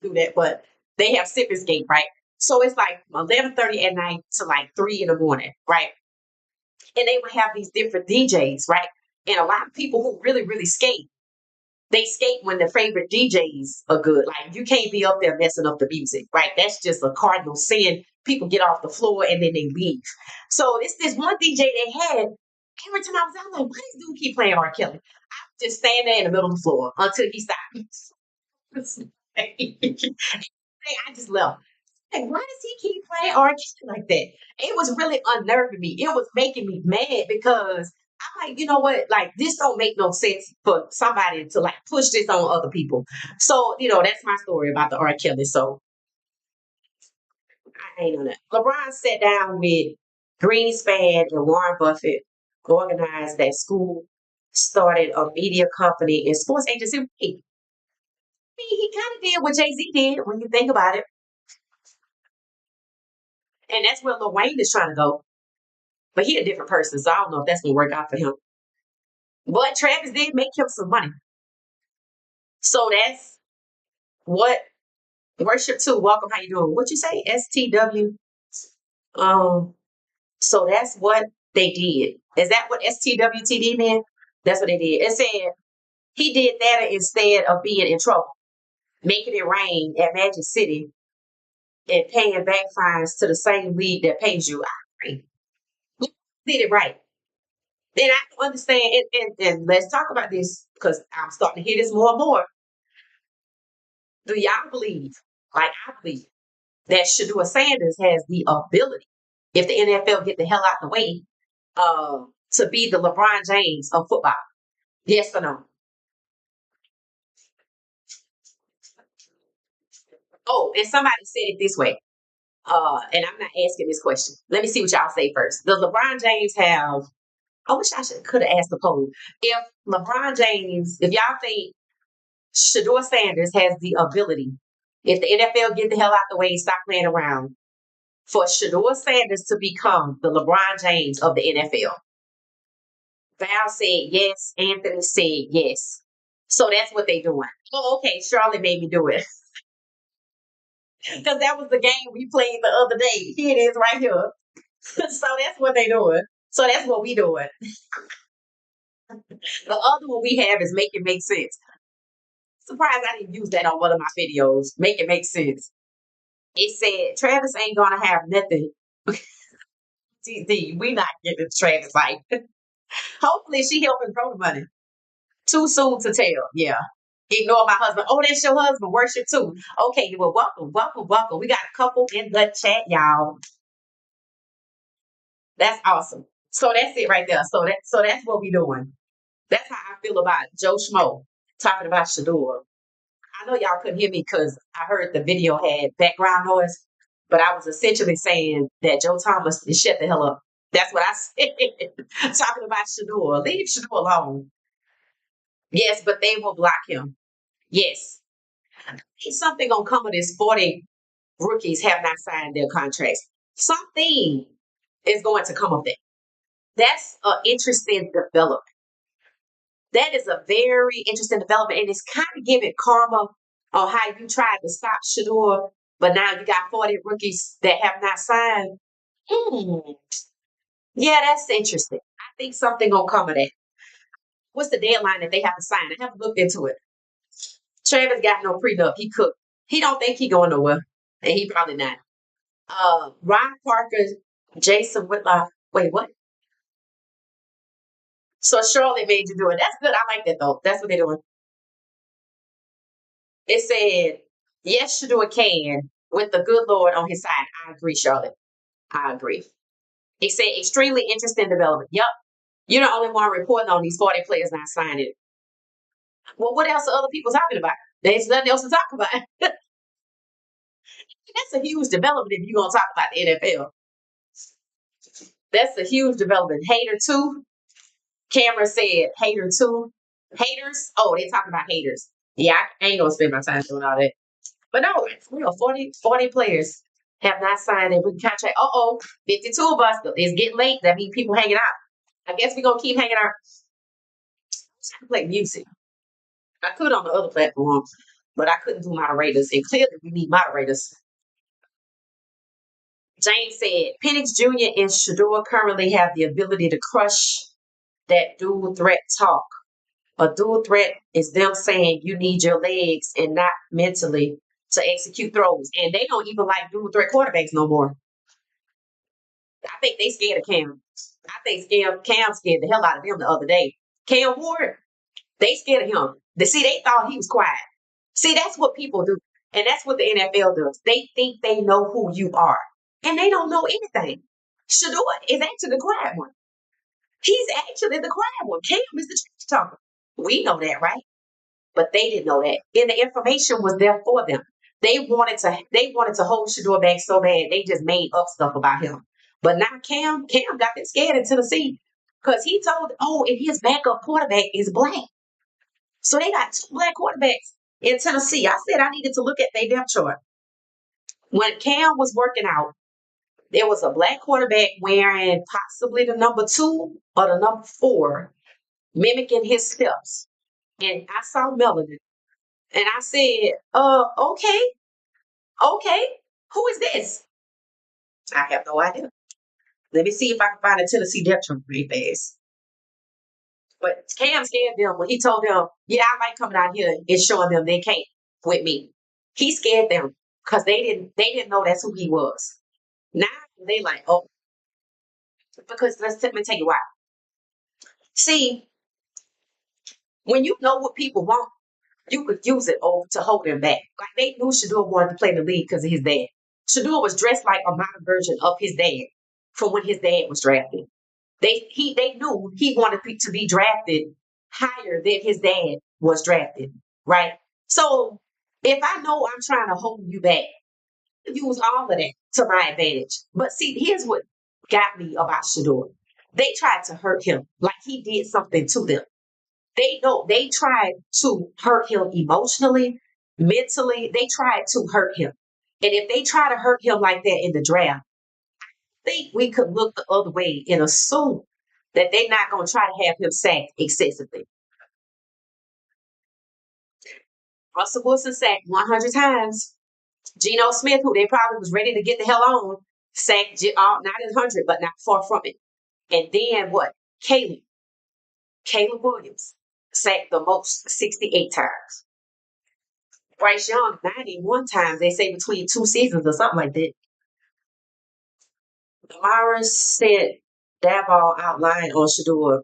do that, but they have sip and skate, right? So it's like 11:30 at night to like 3 in the morning, right? And they would have these different DJs, right? And a lot of people who really, really skate, they skate when their favorite DJs are good. Like you can't be up there messing up the music, right? That's just a cardinal sin. People get off the floor and then they leave. So this one DJ they had. Every time I was out, I'm like, why does dude keep playing R. Kelly? I just stand there in the middle of the floor until he stops. I just left. Like, why does he keep playing R. Kelly like that? It was really unnerving me. It was making me mad because I'm like, you know what? Like, this don't make no sense for somebody to like push this on other people. So, that's my story about the R. Kelly. So I ain't on that. LeBron sat down with Greenspan and Warren Buffett, organized that school, started a media company and sports agency. He kind of did what Jay-Z did when you think about it. And that's where Lil Wayne is trying to go. But he a different person, so I don't know if that's gonna work out for him. But Travis did make him some money. So that's what worship too. Welcome, how you doing? What you say? STW. Um, so that's what they did. Is that what STWTD meant? That's what they did. It said he did that instead of being in trouble, making it rain at Magic City and paying back fines to the same league that pays you. I agree. You did it right. Then I can understand, and let's talk about this because I'm starting to hear this more and more. Do y'all believe, like I believe, that Shedeur Sanders has the ability, if the NFL get the hell out the way, to be the LeBron James of football? Yes or no? Oh, and somebody said it this way. And I'm not asking this question. Let me see what y'all say first. Does LeBron James have? I wish I could have asked the poll. If LeBron James, if y'all think Shedeur Sanders has the ability, if the NFL get the hell out the way and stop playing around, for Shedeur Sanders to become the LeBron James of the NFL. Val said yes. Anthony said yes. So that's what they doing. Oh, okay. Charlotte made me do it. Because that was the game we played the other day. Here it is right here. So that's what they doing. So that's what we doing. The other one we have is make it make sense. Surprised I didn't use that on one of my videos. Make it make sense. It said Travis ain't gonna have nothing. TZ, we not getting Travis like. Hopefully she helping grow the money. Too soon to tell. Yeah. Ignore my husband. Oh, that's your husband. Worship too. Okay, well, welcome, welcome, welcome. We got a couple in the chat, y'all. That's awesome. So that's it right there. So that's what we doing. That's how I feel about Joe Schmo talking about Shedeur. I know y'all couldn't hear me because I heard the video had background noise, but I was essentially saying that Joe Thomas is shut the hell up. That's what I said. Talking about Shedeur. Leave Shedeur alone. Yes, but they will block him. Yes. Ain't something gonna come of this 40. rookies have not signed their contracts. Something is going to come of that. That's an interesting development. That is a very interesting development, and it's kind of giving karma on how you tried to stop Shedeur, but now you got 40 rookies that have not signed. Hmm. Yeah, that's interesting. I think something gonna come of that. What's the deadline that they have to sign? I haven't looked into it. Travis got no prenup. He cooked. He don't think he going nowhere, and he probably not. Ron Parker, Jason Whitlock. Wait, what? So Charlotte made you do it. That's good. I like that though. That's what they're doing. It said, yes, Shador can with the good Lord on his side. I agree, Charlotte. I agree. It said extremely interesting development. Yep. You're the only one reporting on these 40 players not signing. Well, what else are other people talking about? There's nothing else to talk about. That's a huge development if you're going to talk about the NFL. That's a huge development. Hater 2. Cameron said hater 2. Haters? Oh, they talking about haters. Yeah, I ain't going to spend my time doing all that. But no, it's real. 40 players have not signed a rookie contract. Uh-oh, 52 of us. It's getting late. That means people hanging out. I guess we're going to keep hanging out. I can play music. I could on the other platforms, but I couldn't do moderators. And clearly, we need moderators. James said, Penix Jr. and Shedeur currently have the ability to crush that dual threat talk. A dual threat is them saying you need your legs and not mentally to execute throws. And they don't even like dual threat quarterbacks no more. I think they scared of Cam. I think Cam scared the hell out of them the other day. Cam Ward, they scared of him. They thought he was quiet. See, that's what people do. And that's what the NFL does. They think they know who you are. And they don't know anything. Shador is actually the quiet one. He's actually the quiet one. Cam is the trash talker. We know that, right? But they didn't know that. And the information was there for them. They wanted to hold Shedeur back so bad they just made up stuff about him. But now Cam got that scared in Tennessee because he told, and his backup quarterback is black. So they got 2 black quarterbacks in Tennessee. I said I needed to look at their depth chart. When Cam was working out, there was a black quarterback wearing possibly the number 2 or the number 4, mimicking his steps. And I saw Melanin. And I said, okay, who is this? I have no idea. Let me see if I can find a Tennessee depth chart pretty fast. But Cam scared them when he told them, yeah, I like coming out here and showing them they can't with me. He scared them because they didn't know that's who he was. Now they like, because let me tell you why. See, when you know what people want, you could use it to hold them back. Like they knew Shedeur wanted to play in the league because of his dad. Shedeur was dressed like a modern version of his dad from when his dad was drafted. They knew he wanted to be drafted higher than his dad was drafted, right? So if I know I'm trying to hold you back, use all of that to my advantage. But see, here's what got me about Shedeur. They tried to hurt him like he did something to them. They know they tried to hurt him emotionally, mentally. They tried to hurt him. And if they try to hurt him like that in the draft, I think we could look the other way and assume that they're not going to try to have him sacked excessively. Russell Wilson sacked 100 times. Geno Smith, who they probably was ready to get the hell on, sacked not 100, but not far from it. And then what? Caleb Williams sacked the most, 68 times. Bryce Young, 91 times, they say between 2 seasons or something like that. Morris said that ball outlined on Shedeur.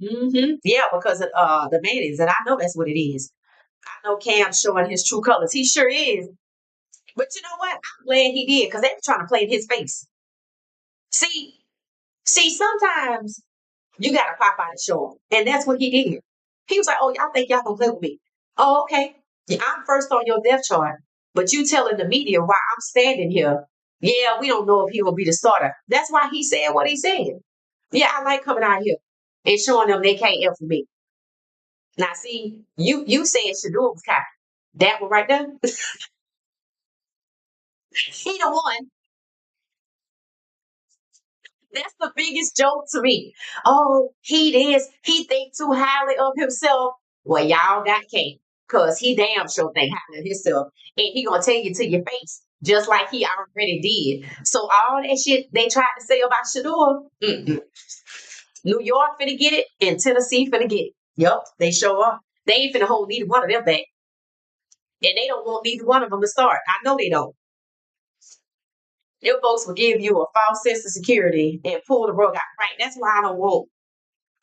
Yeah, because of the mayonnaise, and I know that's what it is. I know Cam's showing his true colors. He sure is. But you know what? I'm glad he did because they were trying to play in his face. See, sometimes you got to pop out and show him. And that's what he did. He was like, oh, y'all think y'all can play with me. Oh, okay. Yeah, I'm first on your depth chart, but you telling the media why I'm standing here. Yeah, we don't know if he will be the starter. That's why he said what he said. Yeah, I like coming out here and showing them they can't F me. Now, see, you said Shedeur was cocky. That one right there. He the one. That's the biggest joke to me. Oh, he think too highly of himself. Well, y'all got K. Cause he damn sure think highly of himself. And he gonna tell you to your face, just like he already did. So all that shit they tried to say about Shedeur, New York finna get it and Tennessee finna get it. Yup, they show up. They ain't finna hold neither one of them back. And they don't want neither one of them to start. I know they don't. Your folks will give you a false sense of security and pull the rug out. Right. That's why I don't want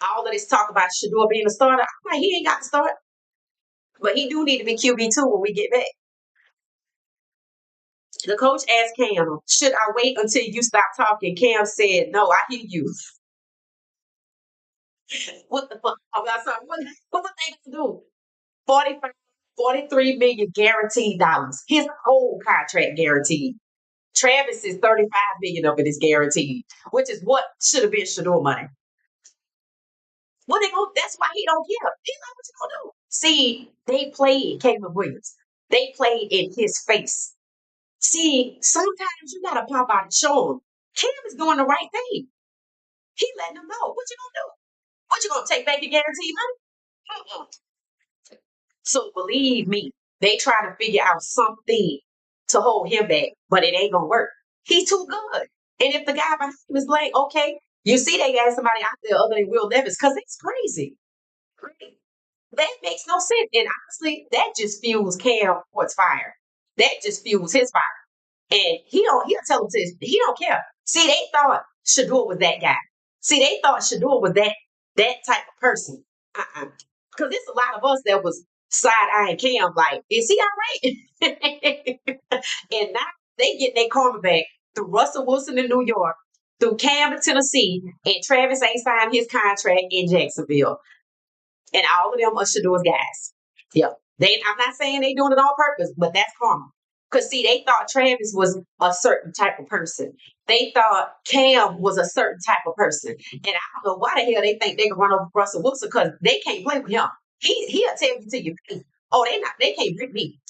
all of this talk about Shedeur being a starter. I'm like, he ain't got to start. But he do need to be QB2 when we get back. The coach asked Cam, should I wait until you stop talking? Cam said, no, I hear you. What the fuck? I'm sorry. What they gonna do? 45, 43 million guaranteed dollars. His whole contract guaranteed. Travis is 35 million of it is guaranteed, which is what should have been Shedeur money. What they going that's why he don't care. He know what you gonna do. See, they played Caleb Williams. They played in his face. See, sometimes you gotta pop out and show him. Cam is doing the right thing. He letting them know. What you gonna do? What you gonna take back your guarantee money? Mm-mm. So believe me, they try to figure out something to hold him back, but it ain't gonna work. He's too good. And if the guy behind him is like, okay, you see they got somebody out there other than Will Levis, because it's crazy. That makes no sense. And honestly, that just fuels Cam Ford's fire. That just fuels his fire. And he'll tell them to he don't care. See, they thought Shedeur was that guy. See, they thought Shedeur was that type of person. Because there's a lot of us that was side eyeing Cam like, is he all right? And now they get their karma back through Russell Wilson in New York, through Cam in Tennessee, and Travis ain't signed his contract in Jacksonville. And all of them are Shedeur's guys. Yeah. I'm not saying they doing it on purpose, but that's karma. Because see, they thought Travis was a certain type of person. They thought Cam was a certain type of person. And I don't know why the hell they think they can run over Russell Wilson because they can't play with him. He'll tell you to your face. Oh, they can't rip me.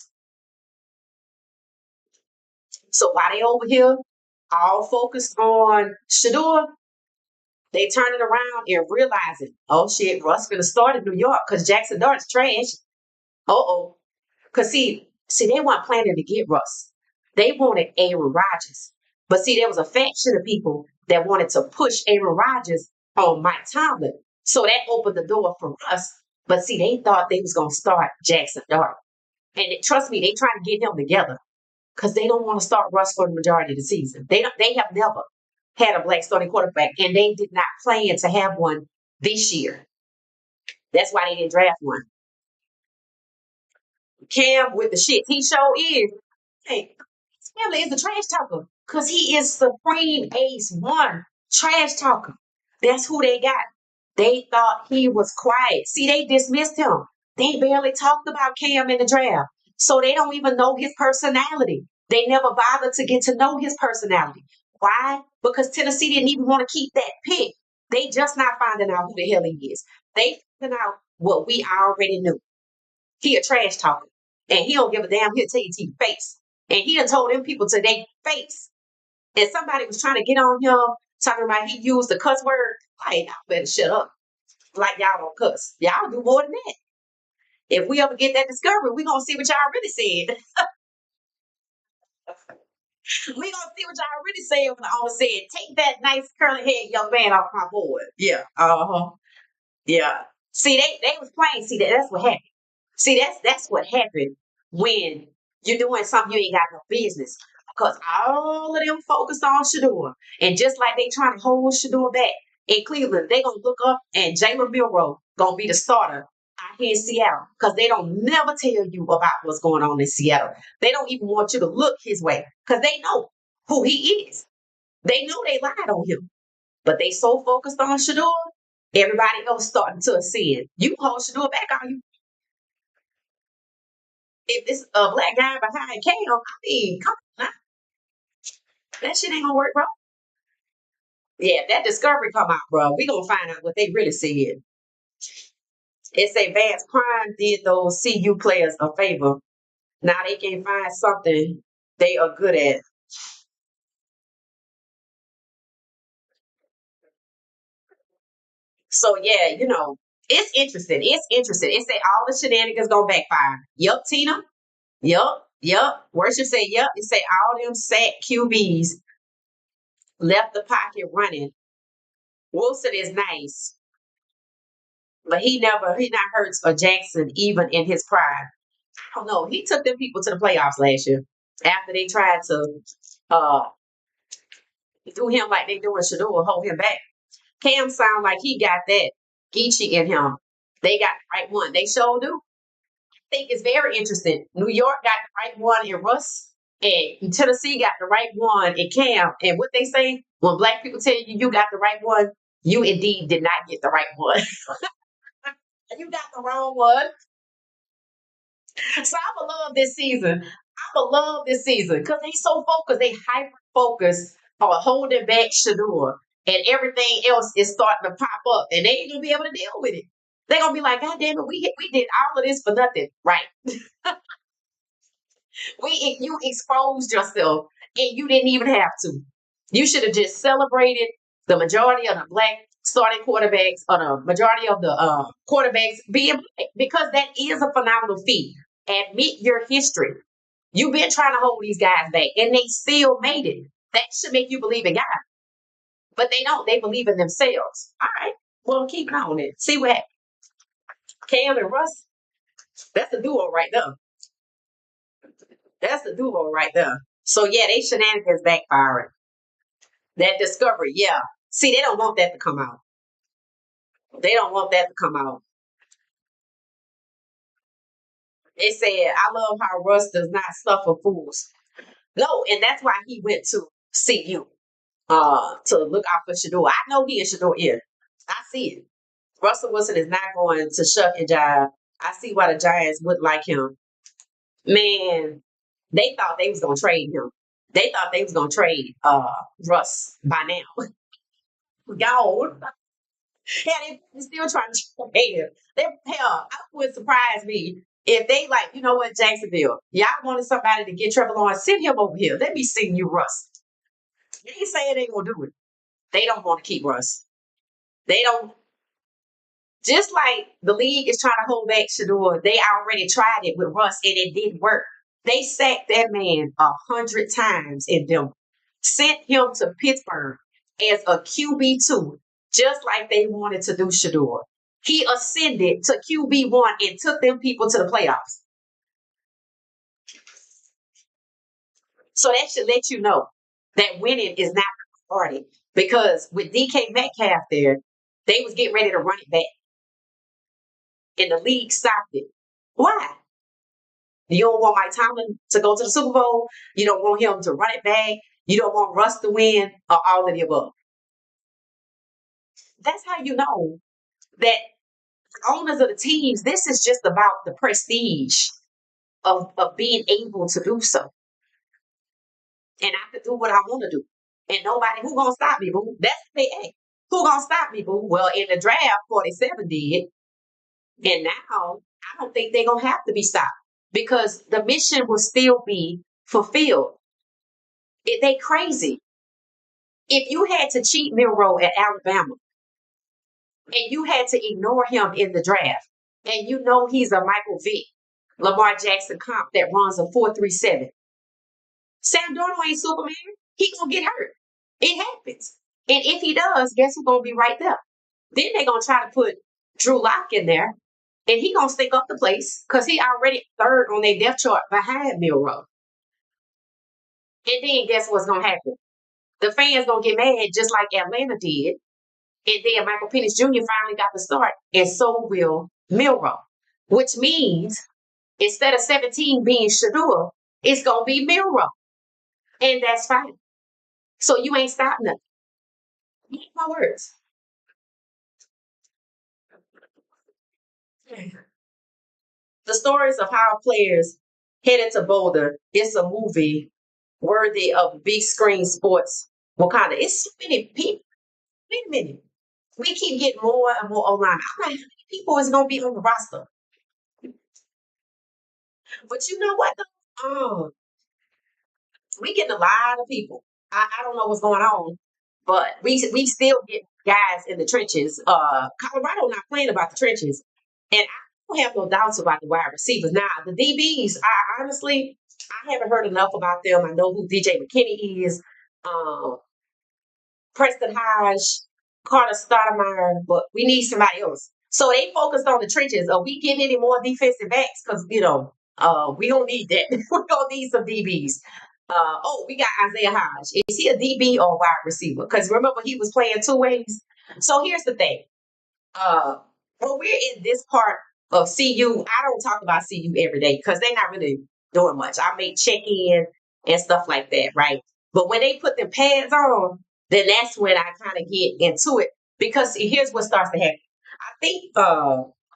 So while they over here, all focused on Shedeur, they turn it around and realizing, oh shit, Russ gonna start in New York because Jackson Dart's trash. Uh-oh. Because they weren't planning to get Russ. They wanted Aaron Rodgers. But see, there was a faction of people that wanted to push Aaron Rodgers on Mike Tomlin. So that opened the door for Russ. But see, they thought they was going to start Jackson Dart. And trust me, they trying to get him together because they don't want to start Russ for the majority of the season. They have never had a black starting quarterback, and they did not plan to have one this year. That's why they didn't draft one. Cam with the shit he show is, hey, his family is a trash talker because he is supreme ace one trash talker. That's who they got. They thought he was quiet. See, they dismissed him. They barely talked about Cam in the draft. So they don't even know his personality. They never bothered to get to know his personality. Why? Because Tennessee didn't even want to keep that pick. They just not finding out who the hell he is. They finding out what we already knew. He a trash talker. And he don't give a damn. He'll tell you to your face. And he done told them people to their face. And somebody was trying to get on him, talking about he used the cuss word. Like, y'all better shut up. Like y'all don't cuss. Y'all do more than that. If we ever get that discovery, we gonna see what y'all really said. We gonna see what y'all really said when I always said, take that nice curly head young man off my board. Yeah. Uh-huh. Yeah. See, they was playing. See, that's what happened. See, that's what happened when you're doing something you ain't got no business. Because all of them focused on Shedeur. And just like they trying to hold Shedeur back in Cleveland, they gonna look up and Jalen Milroe gonna be the starter out here in Seattle. Because they don't never tell you about what's going on in Seattle. They don't even want you to look his way. Because they know who he is. They know they lied on him. But they so focused on Shedeur, everybody else starting to ascend. You can hold Shedeur back on you. If it's a black guy behind Cam, I mean, come on now. That shit ain't gonna work, bro. Yeah, if that discovery come out, bro, we gonna find out what they really said. It say Vance Prime did those CU players a favor. Now they can find something they are good at. So yeah, it's interesting. It's interesting. It say all the shenanigans gonna backfire. Yup, Tina. Yup, yup. Worship say yup. It say all them sack QBs left the pocket running. Wilson is nice, but he not hurts or Jackson even in his prime. I don't know. He took them people to the playoffs last year after they tried to uh do him like they doing Shedeur, hold him back. Cam sound like he got that Geechee in him. They got the right one. They sure do. I think it's very interesting. New York got the right one in Russ, and Tennessee got the right one in Cam. And what they say when black people tell you you got the right one, you indeed did not get the right one. You got the wrong one. So I would love this season. I would love this season because they so focused. They hyper focused on holding back Shador, and everything else is starting to pop up, and they ain't gonna be able to deal with it. They're gonna be like, God damn it, we did all of this for nothing, right? You exposed yourself, and you didn't even have to. You should have just celebrated the majority of the black starting quarterbacks, or the majority of the quarterbacks being black, because that is a phenomenal feat. Admit your history. You've been trying to hold these guys back, and they still made it. That should make you believe in God, but they don't. They believe in themselves. All right, well, keep it on it. See what happens. Cam and Russ. That's a duo right there. That's a duo right there. So yeah, they shenanigans backfiring. That discovery, yeah. See, they don't want that to come out. They don't want that to come out. They said, I love how Russ does not suffer fools. No, and that's why he went to CU to look out for Shador. I know he is Shador ear. I see it. Russell Wilson is not going to shuck and jive. I see why the Giants would like him. Man, they thought they was gonna trade him. They thought they was gonna trade Russ by now. Gone. Yeah, they still trying to trade him. Hell, I wouldn't surprise me if they like, you know what, Jacksonville, y'all wanted somebody to get Trevor Lawrence, send him over here. Let me send you Russ. They ain't saying they gonna do it. They don't want to keep Russ. They don't. Just like the league is trying to hold back Shador, they already tried it with Russ and it didn't work. They sacked that man 100 times in Denver, sent him to Pittsburgh as a QB2, just like they wanted to do Shador. He ascended to QB1 and took them people to the playoffs. So that should let you know that winning is not the priority. Because with DK Metcalf there, they was getting ready to run it back. And the league stopped it. Why? You don't want Mike Tomlin to go to the Super Bowl. You don't want him to run it back. You don't want Russ to win, or all of the above. That's how you know that owners of the teams, this is just about the prestige of being able to do so. And I could do what I want to do. And nobody, who gonna stop me, boo? That's the hey, who gonna stop me, boo? Well, in the draft, 47 did. And now I don't think they're gonna have to be stopped because the mission will still be fulfilled. They crazy. If you had to cheat Milrow at Alabama and you had to ignore him in the draft, and you know he's a Michael Vick, Lamar Jackson comp that runs a 4.37, Sam Darnold ain't Superman. He gonna get hurt. It happens. And if he does, guess who's gonna be right there? Then they're gonna try to put Drew Lock in there, and he gonna stick up the place because he already third on their depth chart behind Milrow. And then guess what's gonna happen? The fans gonna get mad just like Atlanta did. And then Michael Penix Jr. finally got the start, and so will Milrow. Which means instead of 17 being Shador, it's gonna be Milrow. And that's fine. So you ain't stopping nothing. Mark my words. The stories of how players headed to Boulder is a movie worthy of big screen sports. Wakanda. It's so many people. Wait a minute. We keep getting more and more online. I'm like, how many people is gonna be on the roster? But you know what? Oh, We getting a lot of people. I don't know what's going on, but we still get guys in the trenches. Colorado not playing about the trenches, and I don't have no doubts about the wide receivers. Now the DBs, I honestly I haven't heard enough about them. I know who DJ McKinney is, Preston Hodge, Carter Stoudemire, but we need somebody else. So they focused on the trenches. Are we getting any more defensive backs? Because we don't need that. We don't need some DBs. We got Isaiah Hodge. Is he a DB or a wide receiver? Because remember, he was playing two ways. So here's the thing. When we're in this part of CU, I don't talk about CU every day because they're not really doing much. I may check in and stuff like that, right? But when they put the pads on, then that's when I kind of get into it. Because here's what starts to happen. I think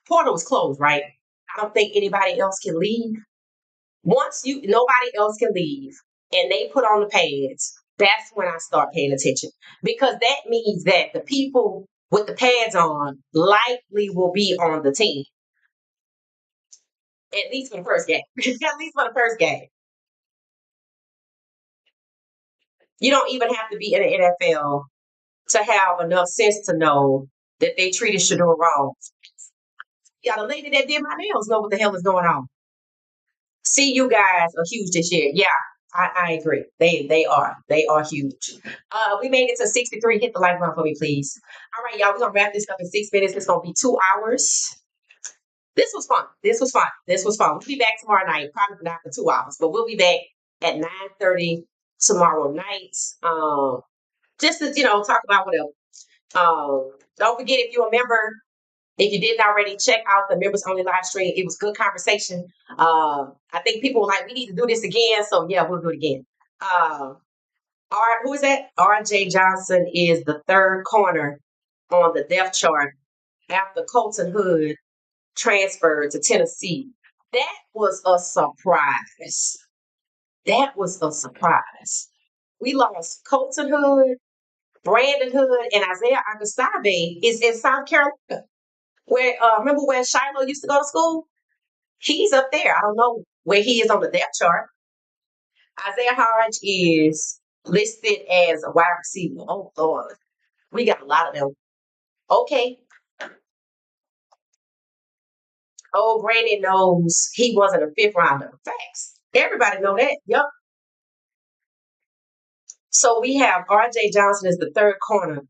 portal was closed, right? I don't think anybody else can leave. Once nobody else can leave and they put on the pads, that's when I start paying attention. Because that means that the people with the pads on likely will be on the team. At least for the first game. At least for the first game. You don't even have to be in the NFL to have enough sense to know that they treated Shedeur wrong. Yeah, the lady that did my nails know what the hell is going on. See, you guys are huge this year. Yeah, I agree. They are. They are huge. We made it to 63. Hit the like button for me, please. All right, y'all. We're gonna wrap this up in 6 minutes. It's gonna be 2 hours. This was fun. This was fun. This was fun. We'll be back tomorrow night. Probably not for 2 hours, but we'll be back at 9:30 tomorrow night. Just to talk about whatever. Don't forget, if you're a member, if you didn't already, check out the members only live stream. It was good conversation. I think people were like, we need to do this again. So yeah, we'll do it again. Who is that? RJ Johnson is the third corner on the depth chart after Colton Hood transferred to Tennessee. That was a surprise. That was a surprise. We lost Colton Hood, Brandon Hood, and Isaiah Agustabe is in South Carolina. Where remember where Shiloh used to go to school? He's up there. I don't know where he is on the depth chart. Isaiah Hodge is listed as a wide receiver. Oh Lord, we got a lot of them. Okay. Oh, Brandon knows he wasn't a fifth rounder. Facts. Everybody know that. Yep. So we have RJ Johnson as the third corner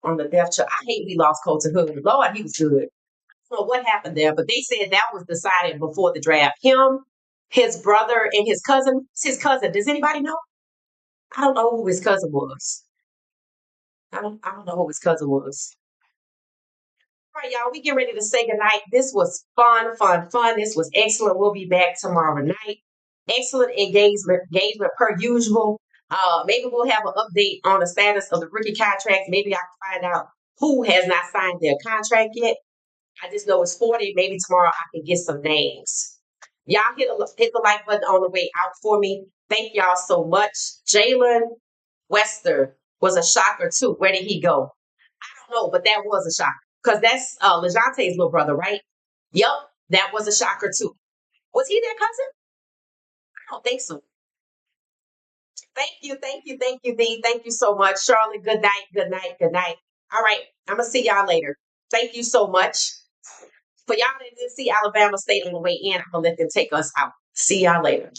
on the depth chart. I hate we lost Colton Hood. Lord, he was good. So what happened there? But they said that was decided before the draft. Him, his brother, and his cousin. It's his cousin. Does anybody know? I don't know who his cousin was. I don't know who his cousin was. All right, y'all, we get ready to say goodnight. This was fun, fun, fun. This was excellent. We'll be back tomorrow night. Excellent engagement per usual. Maybe we'll have an update on the status of the rookie contracts. Maybe I can find out who has not signed their contract yet. I just know it's 40. Maybe tomorrow I can get some names. Y'all hit the like button on the way out for me. Thank y'all so much. Jalen Wester was a shocker too. Where did he go? I don't know, but that was a shocker. Because that's LeJonte's little brother, right? Yep, that was a shocker too. Was he their cousin? I don't think so. Thank you, D. Thank you so much. Charlotte, good night, good night, good night. All right, I'm going to see y'all later. Thank you so much. For y'all that didn't see Alabama State on the way in, I'm going to let them take us out. See y'all later.